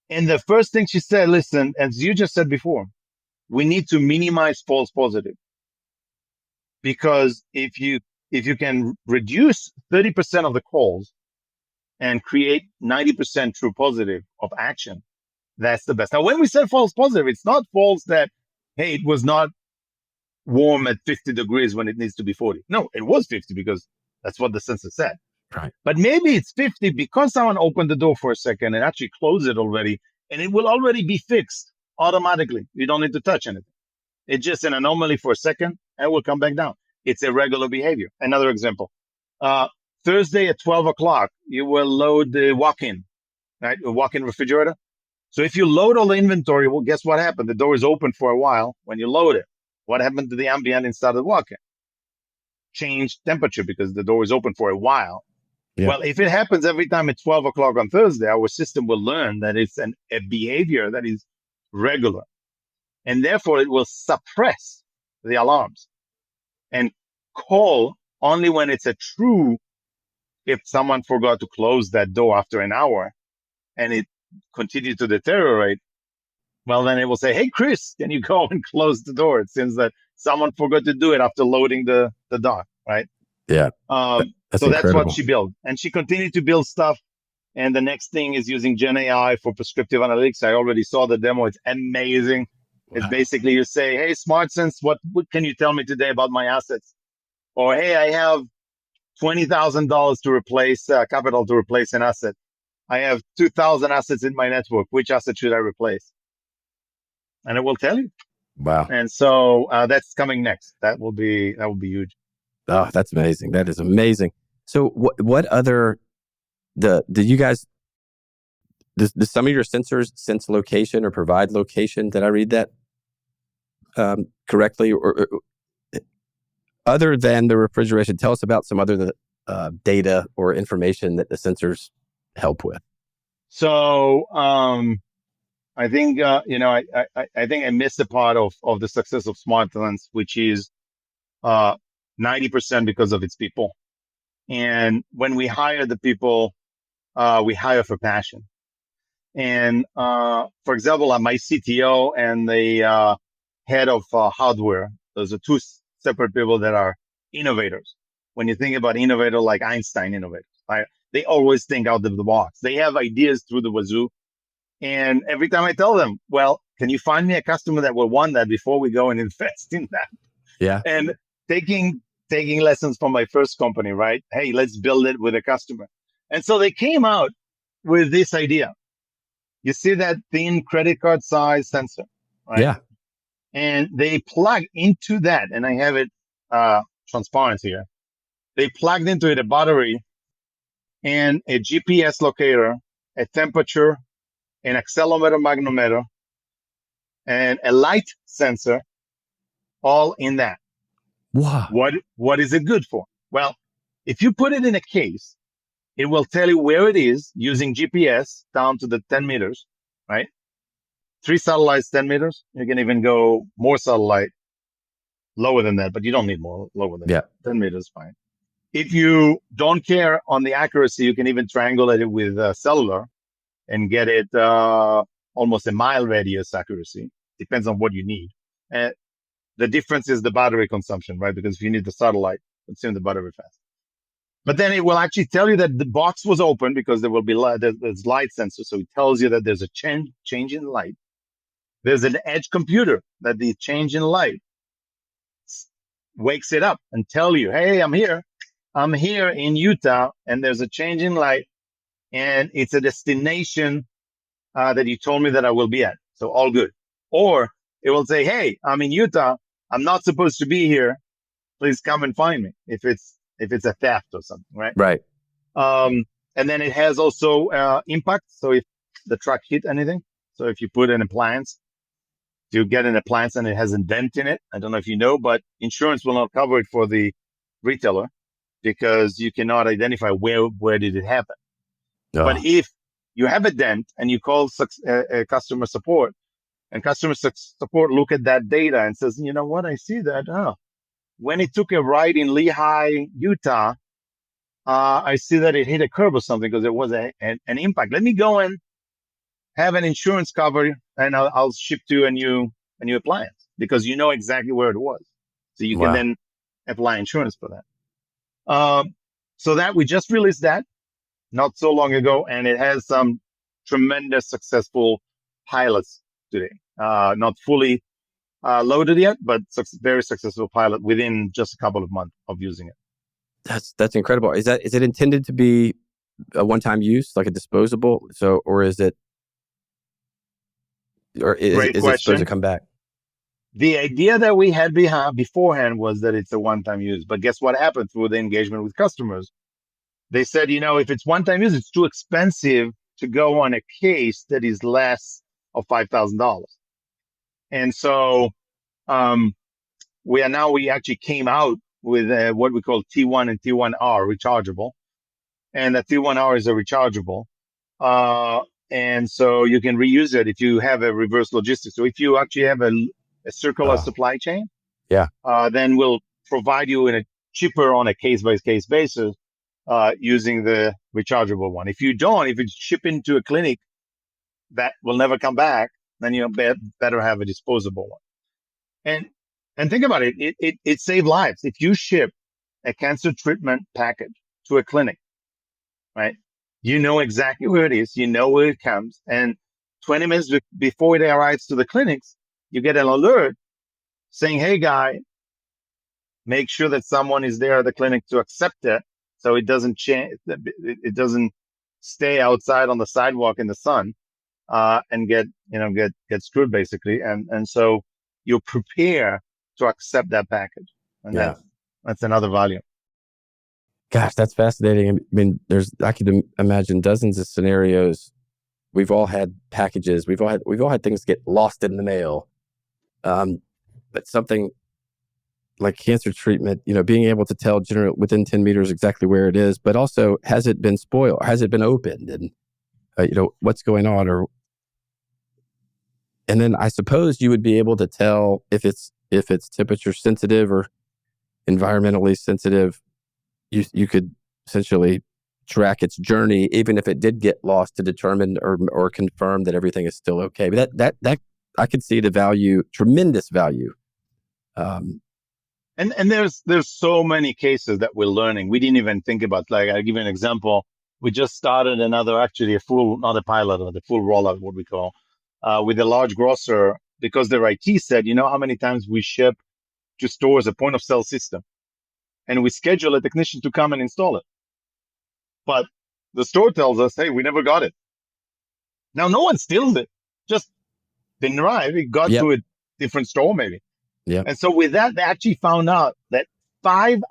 And the first thing she said, listen, as you just said before, we need to minimize false positive. Because if you can reduce 30% of the calls and create 90% true positive of action, that's the best. Now, when we say false positive, it's not false that, hey, it was not warm at 50 degrees when it needs to be 40. No, it was 50 because that's what the sensor said. Right. But maybe it's 50 because someone opened the door for a second and actually closed it already, and it will already be fixed automatically. You don't need to touch anything. It's just an anomaly for a second and it will come back down. It's irregular behavior. Another example. Thursday at 12 o'clock, you will load the walk-in, right? A walk-in refrigerator. So if you load all the inventory, well, guess what happened? The door is open for a while when you load it. What happened to the ambient inside of the walk-in? Changed temperature because the door is open for a while. Yeah. Well, if it happens every time at 12 o'clock on Thursday, our system will learn that it's a behavior that is regular. And therefore, it will suppress the alarms and call only when it's a true, if someone forgot to close that door after an hour and it continued to deteriorate, well, then it will say, hey, Chris, can you go and close the door? It seems that someone forgot to do it after loading the dock, right? Yeah. So that's what she built. And she continued to build stuff. And the next thing is using Gen AI for prescriptive analytics. I already saw the demo. It's amazing. Wow. It's basically you say, hey, SmartSense, what can you tell me today about my assets? Or, hey, I have $20,000 to replace capital to replace an asset. I have 2,000 assets in my network. Which asset should I replace? And it will tell you. Wow. And so that's coming next. That will be huge. Oh, that's amazing. That is amazing. So what other, do you guys, does some of your sensors sense location or provide location? Did I read that? correctly, or other than the refrigeration, tell us about some other data or information that the sensors help with. So I think I think I missed a part of the success of SmartSense, which is 90% because of its people. And when we hire the people, we hire for passion. And for example, my CTO and the head of hardware, those are two separate people that are innovators. When you think about innovator like Einstein innovators, right? They always think out of the box. They have ideas through the wazoo. And every time I tell them, well, can you find me a customer that will want that before we go and invest in that? Yeah. And taking lessons from my first company, right? Hey, let's build it with a customer. And so they came out with this idea. You see that thin credit card size sensor, right? Yeah. And they plug into that, and I have it transparent here. They plugged into it a battery and a GPS locator, a temperature, an accelerometer, magnetometer, and a light sensor, all in that. Wow. What is it good for? Well, if you put it in a case, it will tell you where it is using GPS down to the 10 meters, right? 3 satellites, 10 meters. You can even go more satellite, lower than that, but you don't need more, lower than that. 10 meters, fine. If you don't care on the accuracy, you can even triangulate it with cellular and get it almost a mile radius accuracy. Depends on what you need. And the difference is the battery consumption, right? Because if you need the satellite, consume the battery fast. But then it will actually tell you that the box was open because there will be there's light sensor. So it tells you that there's a change in light. There's an edge computer that the change in light wakes it up and tell you, hey, I'm here. I'm here in Utah and there's a change in light and it's a destination that you told me that I will be at. So all good. Or it will say, hey, I'm in Utah. I'm not supposed to be here. Please come and find me if it's a theft or something, right? Right. And then it has also impact. So if the truck hit anything, so if you put an appliance, you get an appliance and it has a dent in it. I don't know if you know, but insurance will not cover it for the retailer because you cannot identify where did it happen. Oh. But if you have a dent and you call customer support, and customer support look at that data and says, you know what, I see that. When it took a ride in Lehi, Utah, I see that it hit a curb or something because there was an impact. Let me go and have an insurance cover and I'll ship to you a new appliance because you know exactly where it was. So you can then apply insurance for that. So that we just released that not so long ago, and it has some tremendous successful pilots today. Not fully loaded yet, but very successful pilot within just a couple of months of using it. That's incredible. Is it intended to be a one-time use, like a disposable? So, or is it supposed to come back? The idea that we had beforehand was that it's a one-time use. But guess what happened through the engagement with customers? They said, if it's one-time use, it's too expensive to go on a case that is less of $5,000. And so we actually came out with what we call T1 and T1R rechargeable. And the T1R is a rechargeable. And so you can reuse it if you have a reverse logistics. So if you actually have a circular supply chain, then we'll provide you in a cheaper on a case-by-case basis using the rechargeable one. If you don't, if it's shipped into a clinic that will never come back, then you better have a disposable one. And think about it, it saves lives. If you ship a cancer treatment package to a clinic, right? You know exactly where it is. You know where it comes. And 20 minutes before it arrives to the clinics, you get an alert saying, hey, guy, make sure that someone is there at the clinic to accept it so it doesn't change. It doesn't stay outside on the sidewalk in the sun and get screwed, basically. And so you prepare to accept that package. And that's another value. Gosh, that's fascinating. I mean, I could imagine dozens of scenarios. We've all had packages. We've all had things get lost in the mail. but something like cancer treatment, being able to tell within 10 meters exactly where it is, but also has it been spoiled? Has it been opened? And, what's going on? And then I suppose you would be able to tell if it's temperature sensitive or environmentally sensitive. You could essentially track its journey, even if it did get lost, to determine or confirm that everything is still okay. But that I could see the value, tremendous value. And there's so many cases that we're learning. We didn't even think about. Like, I'll give you an example. We just started a full, not a pilot, but a full rollout, what we call, with a large grocer, because their IT said, how many times we ship to stores a point of sale system, and we schedule a technician to come and install it. But the store tells us, hey, we never got it. Now, no one steals it. Just didn't arrive. It got to a different store maybe. Yeah. And so with that, they actually found out that 5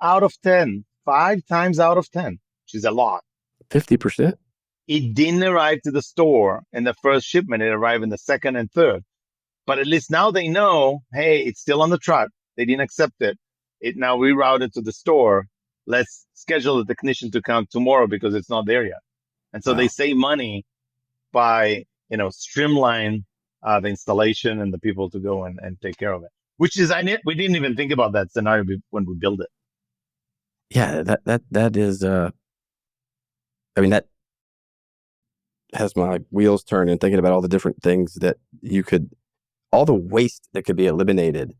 times out of 10, which is a lot. 50%? It didn't arrive to the store in the first shipment. It arrived in the second and third. But at least now they know, hey, it's still on the truck. They didn't accept it. It now rerouted to the store. Let's schedule the technician to come tomorrow because it's not there yet. And so they save money by, streamline the installation and the people to go and take care of it. Which is, we didn't even think about that scenario when we built it. Yeah, that is, that has my wheels turning, thinking about all the different things that all the waste that could be eliminated,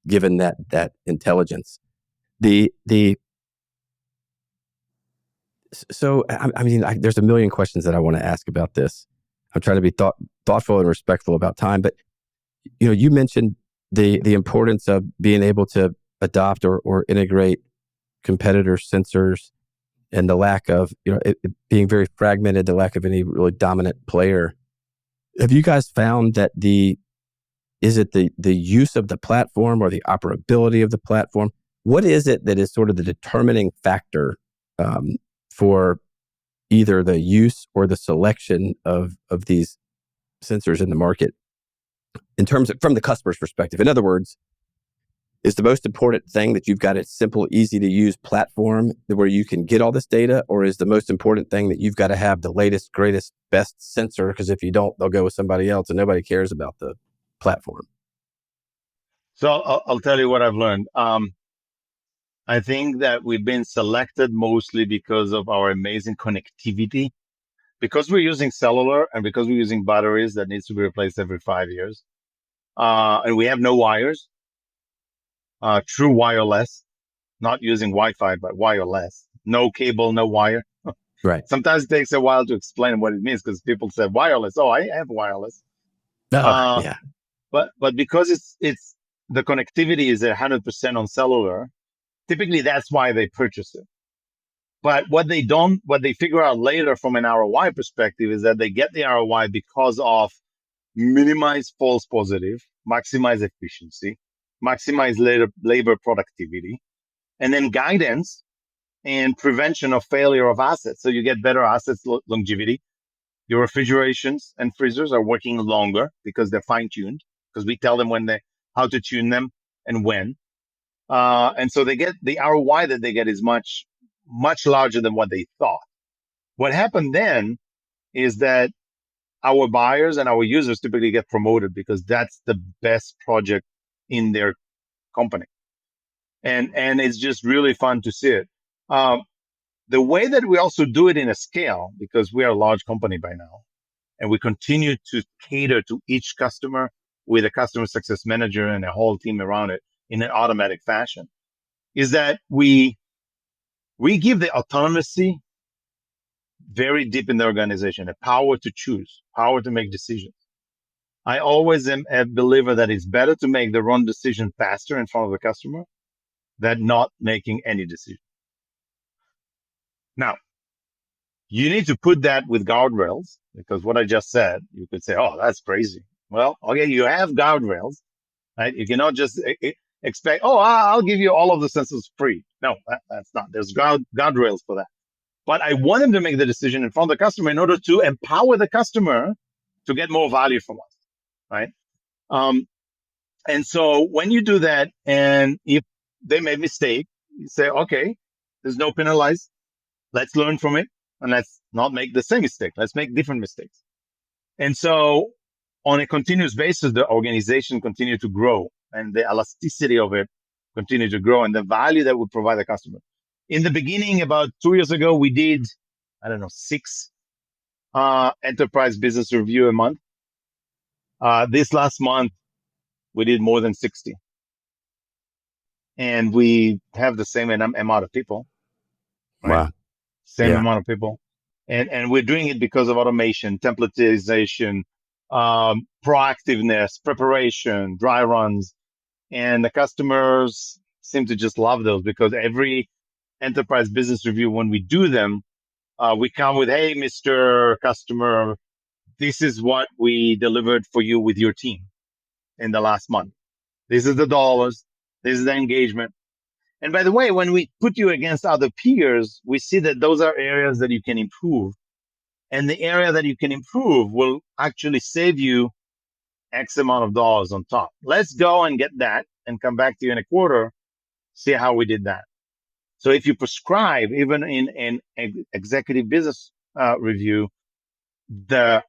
given that intelligence. So, there's a million questions that I want to ask about this. I'm trying to be thoughtful and respectful about time, but you mentioned the importance of being able to adopt or integrate competitor sensors, and the lack of, it being very fragmented, the lack of any really dominant player. Have you guys found that is it the use of the platform or the operability of the platform? What is it that is sort of the determining factor for either the use or the selection of these sensors in the market, in terms of from the customer's perspective? In other words, is the most important thing that you've got a simple, easy to use platform where you can get all this data, or is the most important thing that you've got to have the latest, greatest, best sensor? Because if you don't, they'll go with somebody else, and nobody cares about the platform. So I'll tell you what I've learned. I think that we've been selected mostly because of our amazing connectivity, because we're using cellular and because we're using batteries that needs to be replaced every 5 years. And we have no wires, true wireless, not using Wi-Fi, but wireless, no cable, no wire. Right. Sometimes it takes a while to explain what it means because people say wireless. Oh, I have wireless. Yeah. But because it's the connectivity is 100% on cellular, typically that's why they purchase it. But what they figure out later from an ROI perspective is that they get the ROI because of minimize false positive, maximize efficiency, maximize labor productivity, and then guidance and prevention of failure of assets. So you get better assets longevity. Your refrigerations and freezers are working longer because they're fine-tuned, because we tell them how to tune them and when. And so they get the ROI that they get is much, much larger than what they thought. What happened then is that our buyers and our users typically get promoted because that's the best project in their company. And it's just really fun to see it. The way that we also do it in a scale, because we are a large company by now, and we continue to cater to each customer with a customer success manager and a whole team around it in an automatic fashion, is that we give the autonomy very deep in the organization, a power to choose, power to make decisions. I always am a believer that it's better to make the wrong decision faster in front of the customer than not making any decision. Now, you need to put that with guardrails, because what I just said, you could say, oh, that's crazy. Well, okay, you have guardrails, right? You cannot just expect, oh, I'll give you all of the sensors free. No, that's not. There's guardrails for that. But I want them to make the decision in front of the customer in order to empower the customer to get more value from us, right? And so when you do that, and if they made mistake, you say, okay, there's no penalize. Let's learn from it, and let's not make the same mistake. Let's make different mistakes. And so on a continuous basis, the organization continue to grow, and the elasticity of it continue to grow, and the value that we provide the customer. In the beginning, about 2 years ago, we did, I don't know, 6 enterprise business review a month. This last month, we did more than 60. And we have the same amount of people, right? Wow. Same Yeah. amount of people. And we're doing it because of automation, templatization, proactiveness, preparation, dry runs. And the customers seem to just love those, because every enterprise business review, when we do them, we come with, hey, Mr. Customer, this is what we delivered for you with your team in the last month. This is the dollars. This is the engagement. And by the way, when we put you against other peers, we see that those are areas that you can improve. And the area that you can improve will actually save you X amount of dollars on top. Let's go and get that and come back to you in a quarter, see how we did that. So if you prescribe, even in an executive business review, the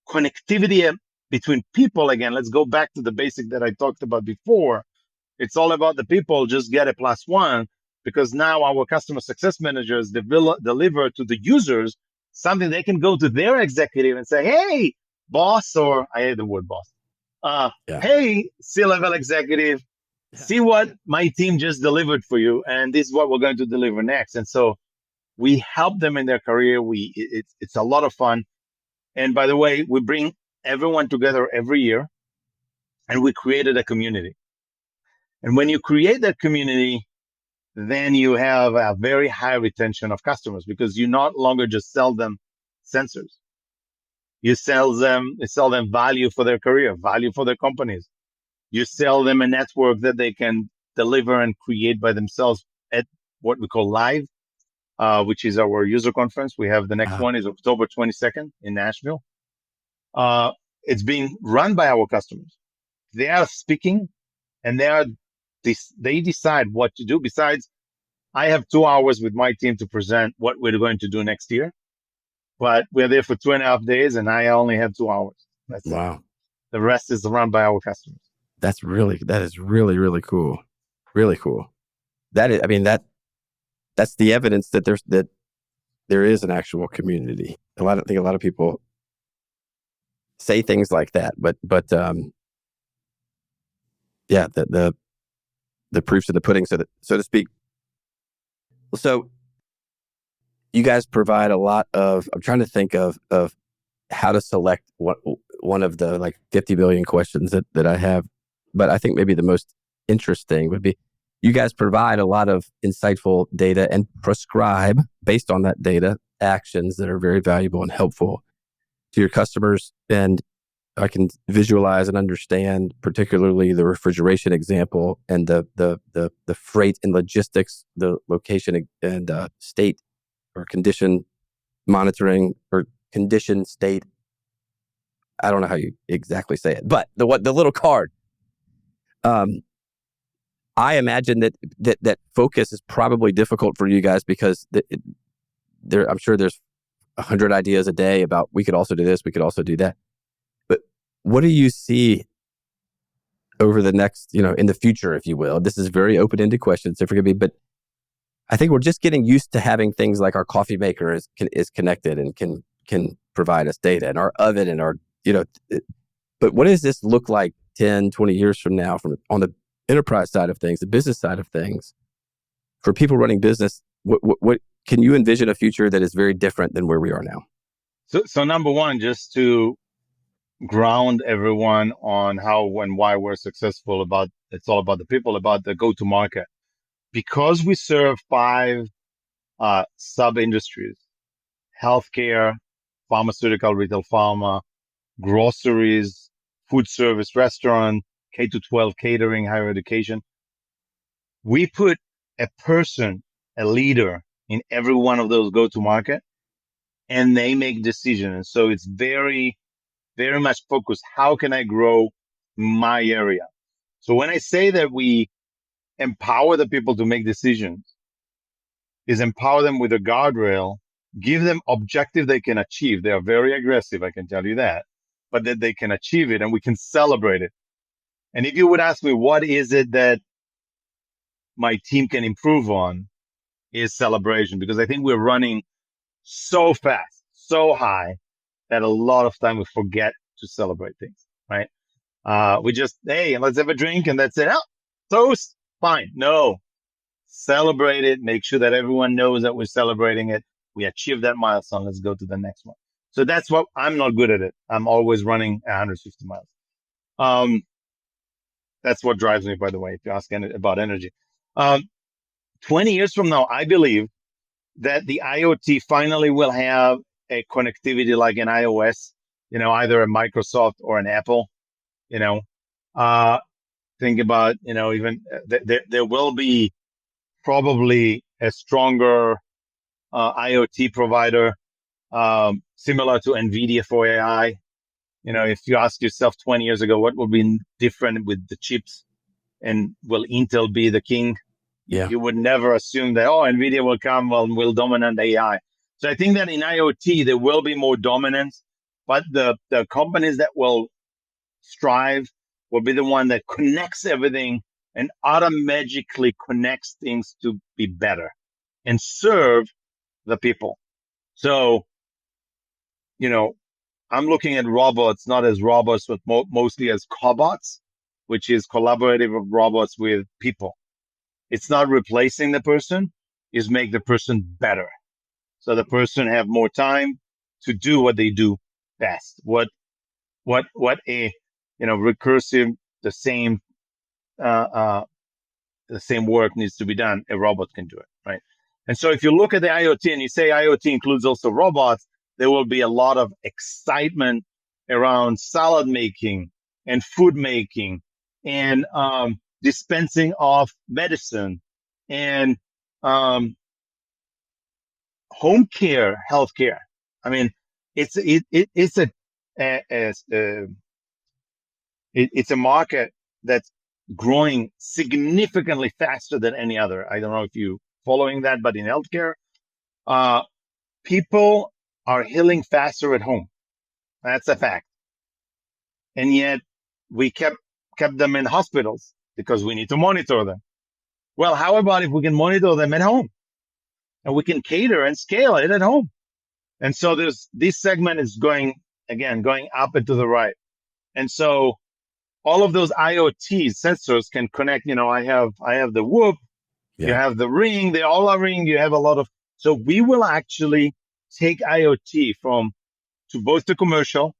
connectivity between people, again, let's go back to the basic that I talked about before. It's all about the people. Just get a +1, because now our customer success managers deliver to the users something they can go to their executive and say, hey, boss, or I hate the word boss. Yeah. Hey, C-level executive, see what my team just delivered for you, and this is what we're going to deliver next. And so we help them in their career. It's a lot of fun. And by the way, we bring everyone together every year, and we created a community. And when you create that community, then you have a very high retention of customers, because you not longer just sell them sensors. You sell them value for their career, value for their companies. You sell them a network that they can deliver and create by themselves at what we call live, which is our user conference. We have the next one is October 22nd in Nashville. It's being run by our customers. They are speaking, and they decide what to do. Besides, I have 2 hours with my team to present what we're going to do next year, but we're there for 2.5 days, and I only have 2 hours. That's it. Wow. The rest is run by our customers. That is really, really cool. Really cool. That's the evidence that there is an actual community. I think a lot of people say things like that, but yeah, the proof's in the pudding, so to speak. So you guys provide a lot of, I'm trying to think of how to select one of the like 50 billion questions that I have, but I think maybe the most interesting would be, you guys provide a lot of insightful data and prescribe, based on that data, actions that are very valuable and helpful to your customers. And I can visualize and understand, particularly the refrigeration example and the freight and logistics, the location and state or condition monitoring or condition state. I don't know how you exactly say it, but the little card. I imagine that focus is probably difficult for you guys, because I'm sure there's 100 ideas a day about, we could also do this, we could also do that. But what do you see over the next, in the future, if you will? This is very open-ended questions, so forgive me, but I think we're just getting used to having things like our coffee maker is connected and can provide us data, and our oven and our, but what does this look like 10, 20 years from now, on the enterprise side of things, the business side of things, for people running business? What can you envision a future that is very different than where we are now? So number one, just to ground everyone on how and why we're successful, it's all about the people, about the go to market. Because we serve 5 sub industries: healthcare, pharmaceutical, retail pharma, groceries, food service, restaurant, K-12 catering, higher education. We put a person, a leader in every one of those go to market, and they make decisions. So it's very, very much focused. How can I grow my area? So when I say that we empower the people to make decisions, is empower them with a guardrail, give them objective they can achieve. They are very aggressive, I can tell you that, but that they can achieve it and we can celebrate it. And if you would ask me, what is it that my team can improve on, is celebration, because I think we're running so fast, so high, that a lot of time we forget to celebrate things, right? We just, hey, let's have a drink and that's it. Oh, toast, fine. No, celebrate it. Make sure that everyone knows that we're celebrating it. We achieved that milestone. Let's go to the next one. So that's what I'm not good at it. I'm always running 150 miles. That's what drives me, by the way, if you ask about energy. 20 years from now, I believe that the IoT finally will have a connectivity like an iOS, either a Microsoft or an Apple, think about, even there will be probably a stronger IoT provider, similar to NVIDIA for AI. If you ask yourself 20 years ago, what would be different with the chips, and will Intel be the king? Yeah. You would never assume that, NVIDIA will come, will dominate AI. So I think that in IoT, there will be more dominance, but the companies that will strive will be the one that connects everything and automatically connects things to be better and serve the people. So, I'm looking at robots, not as robots, but mostly as cobots, which is collaborative robots with people. It's not replacing the person, it's make the person better. So the person have more time to do what they do best. What a, recursive, the same work needs to be done. A robot can do it, right? And so if you look at the IoT and you say IoT includes also robots, there will be a lot of excitement around salad making and food making and dispensing of medicine and home care, healthcare. I mean, it's a market that's growing significantly faster than any other. I don't know if you following that, but in healthcare, people are healing faster at home. That's a fact. And yet we kept them in hospitals because we need to monitor them. Well, how about if we can monitor them at home and we can cater and scale it at home? And so this segment is going up and to the right. And so all of those IoT sensors can connect. I have the Whoop, You have the Ring, they all are Ring. You have a lot of. So we will actually take IoT to both the commercial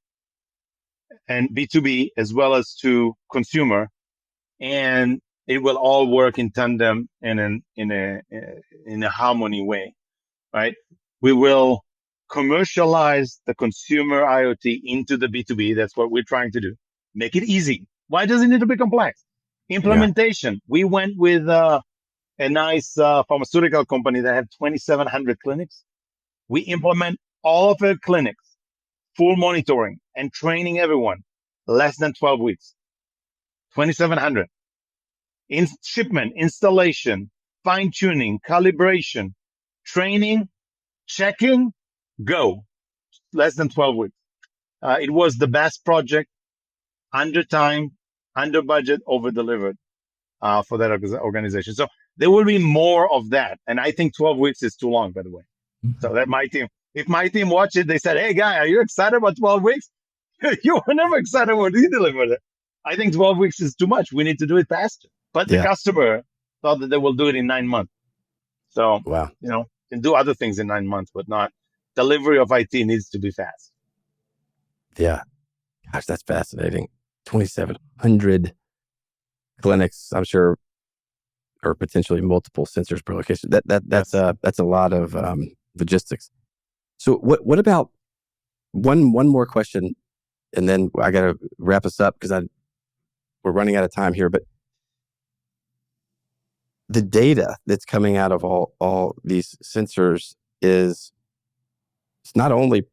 and B2B as well as to consumer, and it will all work in tandem in a harmony way, right? We will commercialize the consumer IoT into the B2B. That's what we're trying to do. Make it easy. Why does it need to be complex? Implementation. Yeah. We went with a nice pharmaceutical company that had 2,700 clinics. We implement all of their clinics, full monitoring and training everyone, less than 12 weeks. 2,700. In shipment, installation, fine-tuning, calibration, training, checking, go. Less than 12 weeks. It was the best project, under time, under budget, over-delivered for that organization. So there will be more of that. And I think 12 weeks is too long, by the way. Mm-hmm. So that my team, if my team watched it, they said, hey, guy, are you excited about 12 weeks? You were never excited when you delivered it. I think 12 weeks is too much. We need to do it faster. But the customer thought that they will do it in 9 months. So, wow. Can do other things in 9 months, but not delivery of IT needs to be fast. Yeah. Gosh, that's fascinating. 2,700 clinics, I'm sure, or potentially multiple sensors per location. That's a lot of logistics. So what about one more question, and then I got to wrap us up because we're running out of time here. But the data that's coming out of all these sensors it's not only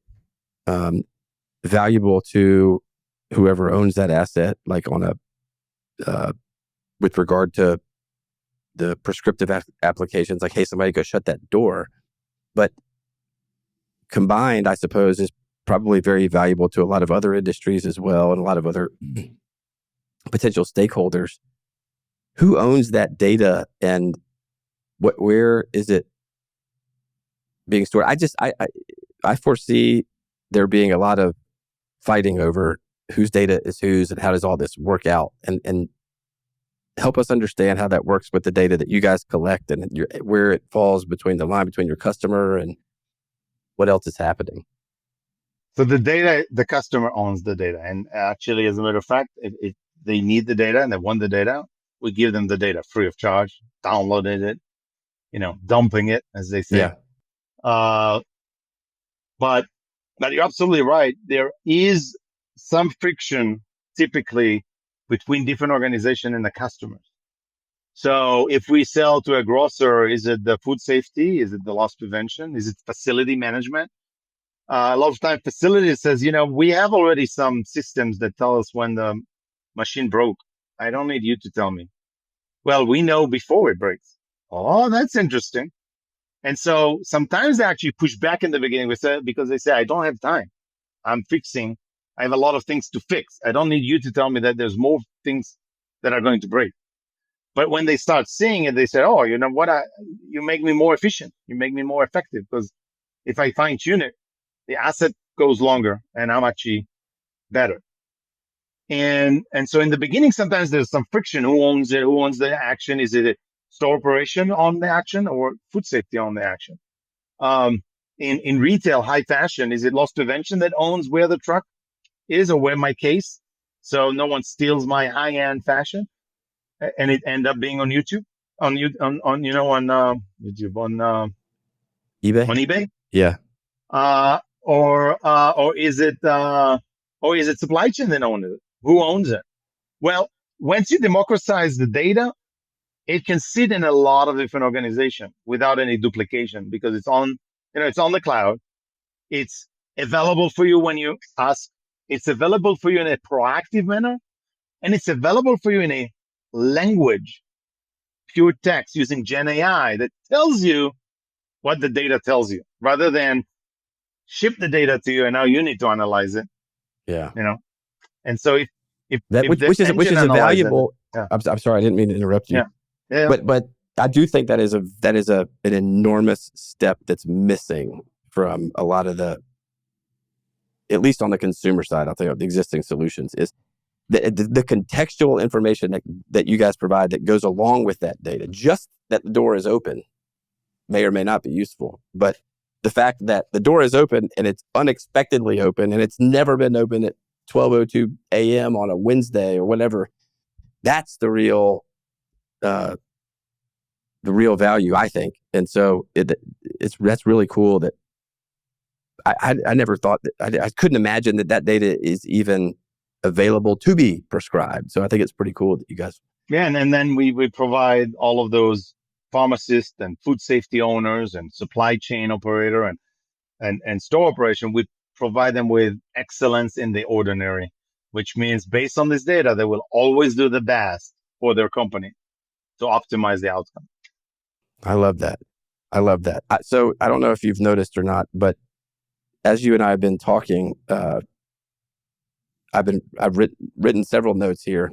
valuable to whoever owns that asset, like on a with regard to the prescriptive applications, like, hey, somebody go shut that door. But combined, I suppose, is probably very valuable to a lot of other industries as well, and a lot of other potential stakeholders. Who owns that data, and where is it being stored? I foresee there being a lot of fighting over whose data is whose and how does all this work out, and help us understand how that works with the data that you guys collect, and where it falls between the line between your customer and what else is happening. So the data, the customer owns the data. And actually, as a matter of fact, if they need the data and they want the data, we give them the data free of charge, downloading it, dumping it, as they say. Yeah. But you're absolutely right. There is some friction typically between different organizations and the customers. So if we sell to a grocer, is it the food safety? Is it the loss prevention? Is it facility management? A lot of time facility says, we have already some systems that tell us when the machine broke. I don't need you to tell me. Well, we know before it breaks. Oh, that's interesting. And so sometimes they actually push back in the beginning because they say, I don't have time. I'm fixing. I have a lot of things to fix. I don't need you to tell me that there's more things that are going to break. But when they start seeing it, they say, oh, you know what? You make me more efficient. You make me more effective, because if I fine tune it, the asset goes longer and I'm actually better. And so in the beginning, sometimes there's some friction. Who owns it? Who owns the action? Is it a store operation on the action or food safety on the action? In retail, high fashion, is it loss prevention that owns where the truck is or where my case? So no one steals my high-end fashion, and it end up being on YouTube, on YouTube, on eBay. On eBay. Yeah. Or is it supply chain that owns it? Who owns it? Well, once you democratize the data, it can sit in a lot of different organizations without any duplication, because it's on the cloud. It's available for you when you ask. It's available for you in a proactive manner, and it's available for you in a language, pure text, using Gen AI that tells you what the data tells you, rather than ship the data to you and now you need to analyze it. Yeah. And so which is a valuable. Yeah. I'm sorry, I didn't mean to interrupt you. Yeah. But I do think that is an enormous step that's missing from a lot of the, at least on the consumer side, I'll think of the existing solutions, is the contextual information that you guys provide that goes along with that data. Just that the door is open may or may not be useful, but the fact that the door is open and it's unexpectedly open and it's never been open at 12:02 a.m. on a Wednesday or whatever, that's the real value, I think. And so that's really cool that I never thought that, I couldn't imagine that data is even available to be prescribed. So I think it's pretty cool that you guys. Yeah. And then we provide all of those pharmacists and food safety owners and supply chain operator and store operation. We provide them with excellence in the ordinary, which means based on this data, they will always do the best for their company to optimize the outcome. I love that. So I don't know if you've noticed or not, but as you and I have been talking, I've written several notes here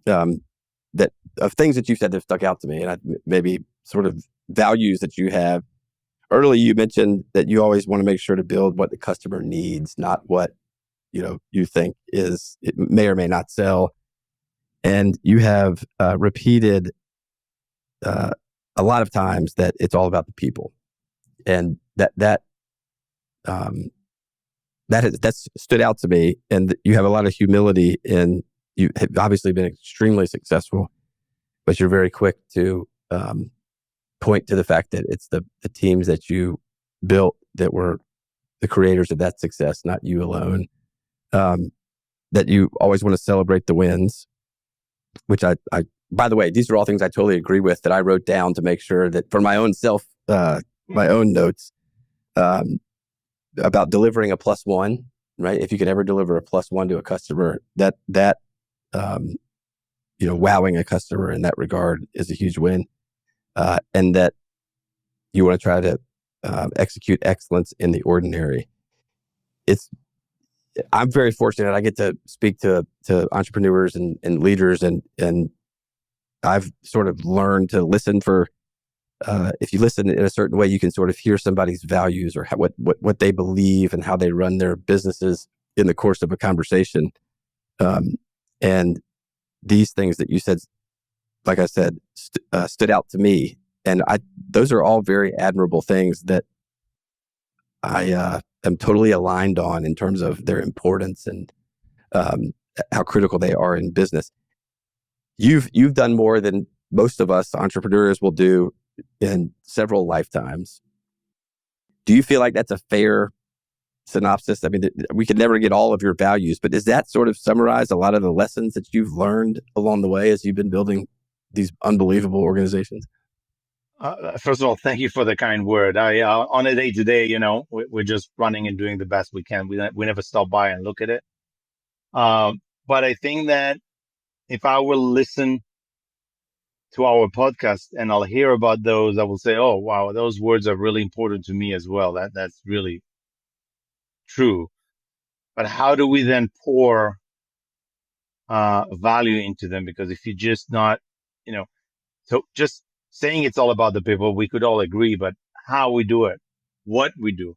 that of things that you said that stuck out to me, and maybe sort of values that you have. Early, you mentioned that you always want to make sure to build what the customer needs, not what you think it may or may not sell. And you have repeated a lot of times that it's all about the people, and that's stood out to me. And you have a lot of humility, and you have obviously been extremely successful, but you're very quick to point to the fact that it's the teams that you built that were the creators of that success, not you alone. That you always want to celebrate the wins, which I by the way, these are all things I totally agree with, that I wrote down to make sure that for my own self, my own notes, about delivering a +1, right? If you could ever deliver a +1 to a customer, that wowing a customer in that regard is a huge win. And that you want to try to execute excellence in the ordinary. I'm very fortunate. I get to speak to entrepreneurs and leaders, and I've sort of learned to listen for. If you listen in a certain way, you can sort of hear somebody's values or what they believe and how they run their businesses in the course of a conversation. And these things that you said, like I said, stood out to me, and those are all very admirable things that I am totally aligned on in terms of their importance and how critical they are in business. You've done more than most of us entrepreneurs will do in several lifetimes. Do you feel like that's a fair synopsis? I mean, we could never get all of your values, but does that sort of summarize a lot of the lessons that you've learned along the way as you've been building these unbelievable organizations? First of all, thank you for the kind word. On a day to day, we're just running and doing the best we can. We never stop by and look at it. But I think that if I will listen to our podcast and I'll hear about those, I will say, oh, wow, those words are really important to me as well. That's really true. But how do we then pour value into them? Because if you're just not, so just saying it's all about the people, we could all agree, but how we do it, what we do.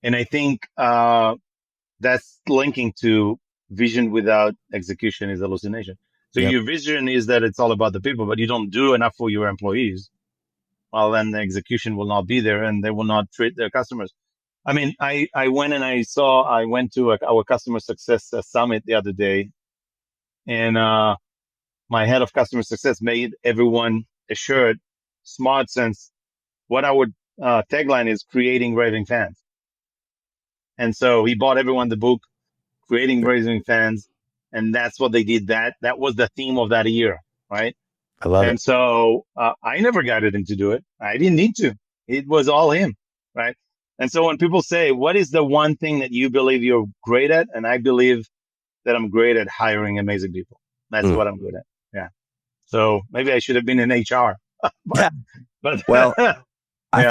And I think that's linking to vision without execution is hallucination. So Yep. your vision is that it's all about the people, but you don't do enough for your employees. Well, then the execution will not be there and they will not treat their customers. I mean, I went to our customer success summit the other day, and my head of customer success made everyone a shirt, SmartSense. What our tagline is, creating raving fans. And so he bought everyone the book, creating raving fans. And that's what they did. That was the theme of that year, right? I love And it. so I never guided him to do it. I didn't need to. It was all him, right? And so when people say, what is the one thing that you believe you're great at? And I believe that I'm great at hiring amazing people. That's what I'm good at. Yeah. So maybe I should have been in HR. Yeah. but Well, I yeah,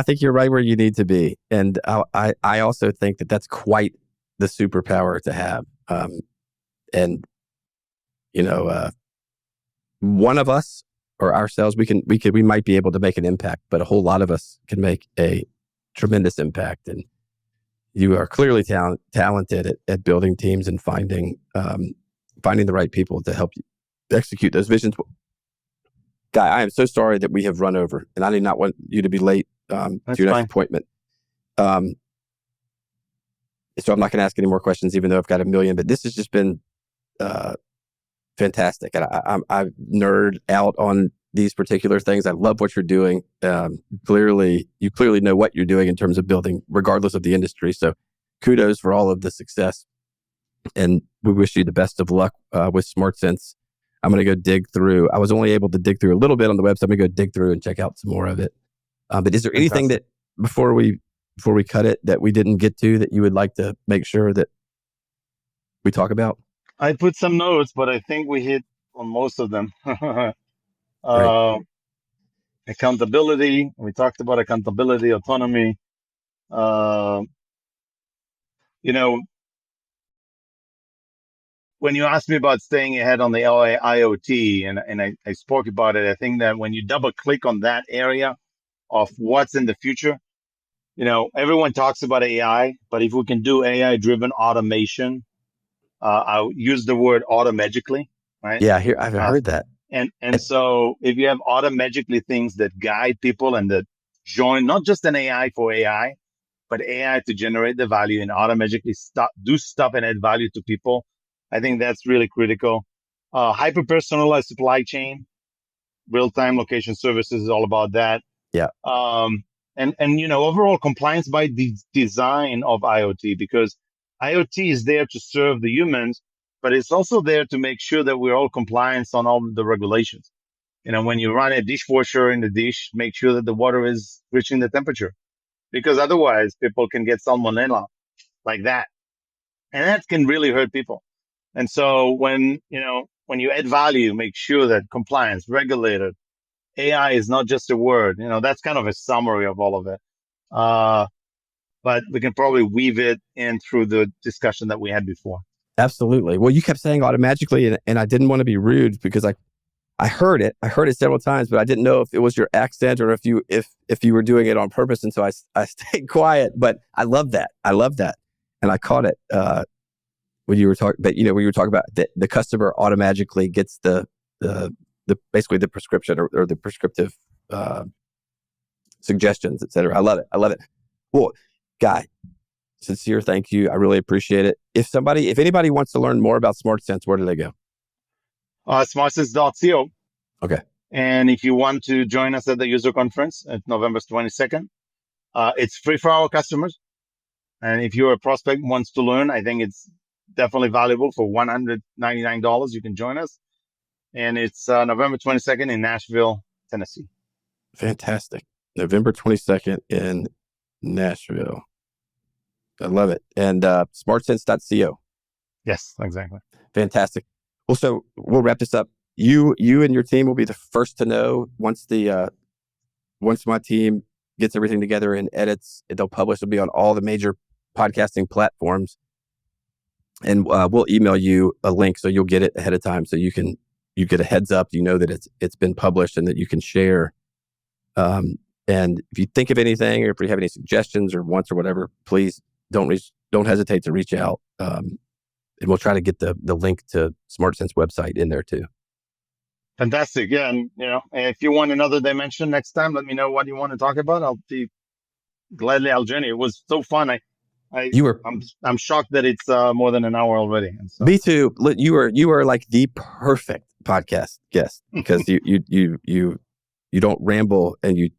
think you're right where you need to be, and I also think that that's quite the superpower to have. And one of us or ourselves, we might be able to make an impact, but a whole lot of us can make a tremendous impact. And you are clearly talented at building teams and finding the right people to help you execute those visions. Guy, I am so sorry that we have run over, and I do not want you to be late to that's your next fine. appointment. So I'm not going to ask any more questions, even though I've got a million. But this has just been fantastic, and I nerd out on these particular things. I love what you're doing. You clearly know what you're doing in terms of building, regardless of the industry. So, kudos for all of the success, and we wish you the best of luck with SmartSense. I'm going to go dig through. I was only able to dig through a little bit on the website. I'm going to go dig through and check out some more of it. But is there anything that before we cut it that we didn't get to that you would like to make sure that we talk about? I put some notes, but I think we hit on most of them. Great. Accountability. We talked about accountability, autonomy. You know, when you asked me about staying ahead on the IoT, and I spoke about it, I think that when you double click on that area of what's in the future, everyone talks about AI, but if we can do AI driven automation, I'll use the word automagically, right? Yeah, here I've heard that. And so if you have automagically things that guide people and that join not just an AI for AI, but AI to generate the value and automagically do stuff and add value to people, I think that's really critical. Hyper personalized supply chain, real time location services is all about that. Yeah. And overall compliance by design of IoT, because IoT is there to serve the humans, but it's also there to make sure that we're all compliant on all the regulations. When you run a dishwasher in the dish, make sure that the water is reaching the temperature, because otherwise people can get salmonella like that. And that can really hurt people. And so when, when you add value, make sure that compliance, regulated, AI is not just a word. That's kind of a summary of all of it. But we can probably weave it in through the discussion that we had before. Absolutely. Well, you kept saying automatically, and I didn't want to be rude because I heard it. I heard it several times, but I didn't know if it was your accent or if you were doing it on purpose. And so I stayed quiet. But I love that. And I caught it when you were talking. But when you were talking about the customer automatically gets the basically the prescription or the prescriptive suggestions, et cetera. I love it. Well, Guy, sincere thank you. I really appreciate it. If anybody wants to learn more about SmartSense, where do they go? SmartSense.co. Okay. And if you want to join us at the user conference at November 22nd, it's free for our customers. And if you're a prospect who wants to learn, I think it's definitely valuable. For $199, you can join us. And it's November 22nd in Nashville, Tennessee. Fantastic. November 22nd in Nashville. I love it. And smartsense.co. Yes, exactly. Fantastic. Well, so we'll wrap this up. You and your team will be the first to know once my team gets everything together and edits. They'll publish. It'll be on all the major podcasting platforms, and we'll email you a link so you'll get it ahead of time. So you get a heads up. You know that it's been published and that you can share. And if you think of anything, or if you have any suggestions or wants or whatever, please don't hesitate to reach out. And we'll try to get the link to SmartSense website in there too. Fantastic. Yeah. And, if you want another dimension next time, let me know what you want to talk about. I'll join you. It was so fun. I'm shocked that it's more than an hour already. And so. Me too. You are like the perfect podcast guest because you don't ramble and you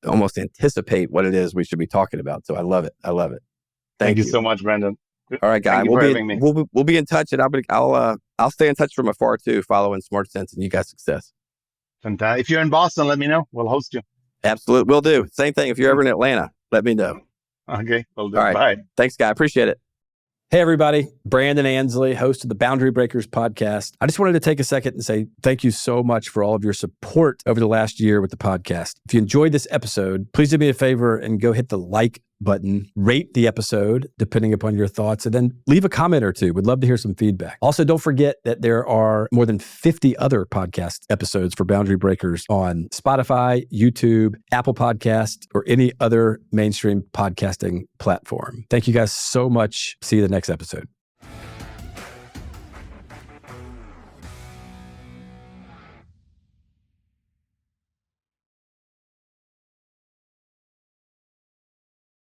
almost anticipate what it is we should be talking about. So I love it. Thank you so much, Brandon. All right, Guy. We'll be in touch, and I'll stay in touch from afar too, following SmartSense and you guys' success. Fantastic. If you're in Boston, let me know. We'll host you. Absolutely, will do. Same thing. If you're ever in Atlanta, let me know. Okay, will do. All right. Bye. Thanks, Guy. Appreciate it. Hey, everybody. Brandon Ansley, host of the Boundary Breakers podcast. I just wanted to take a second and say thank you so much for all of your support over the last year with the podcast. If you enjoyed this episode, please do me a favor and go hit the like button, rate the episode depending upon your thoughts, and then leave a comment or two. We'd love to hear some feedback. Also, don't forget that there are more than 50 other podcast episodes for Boundary Breakers on Spotify, YouTube, Apple Podcast, or any other mainstream podcasting platform. Thank you guys so much. See you the next episode.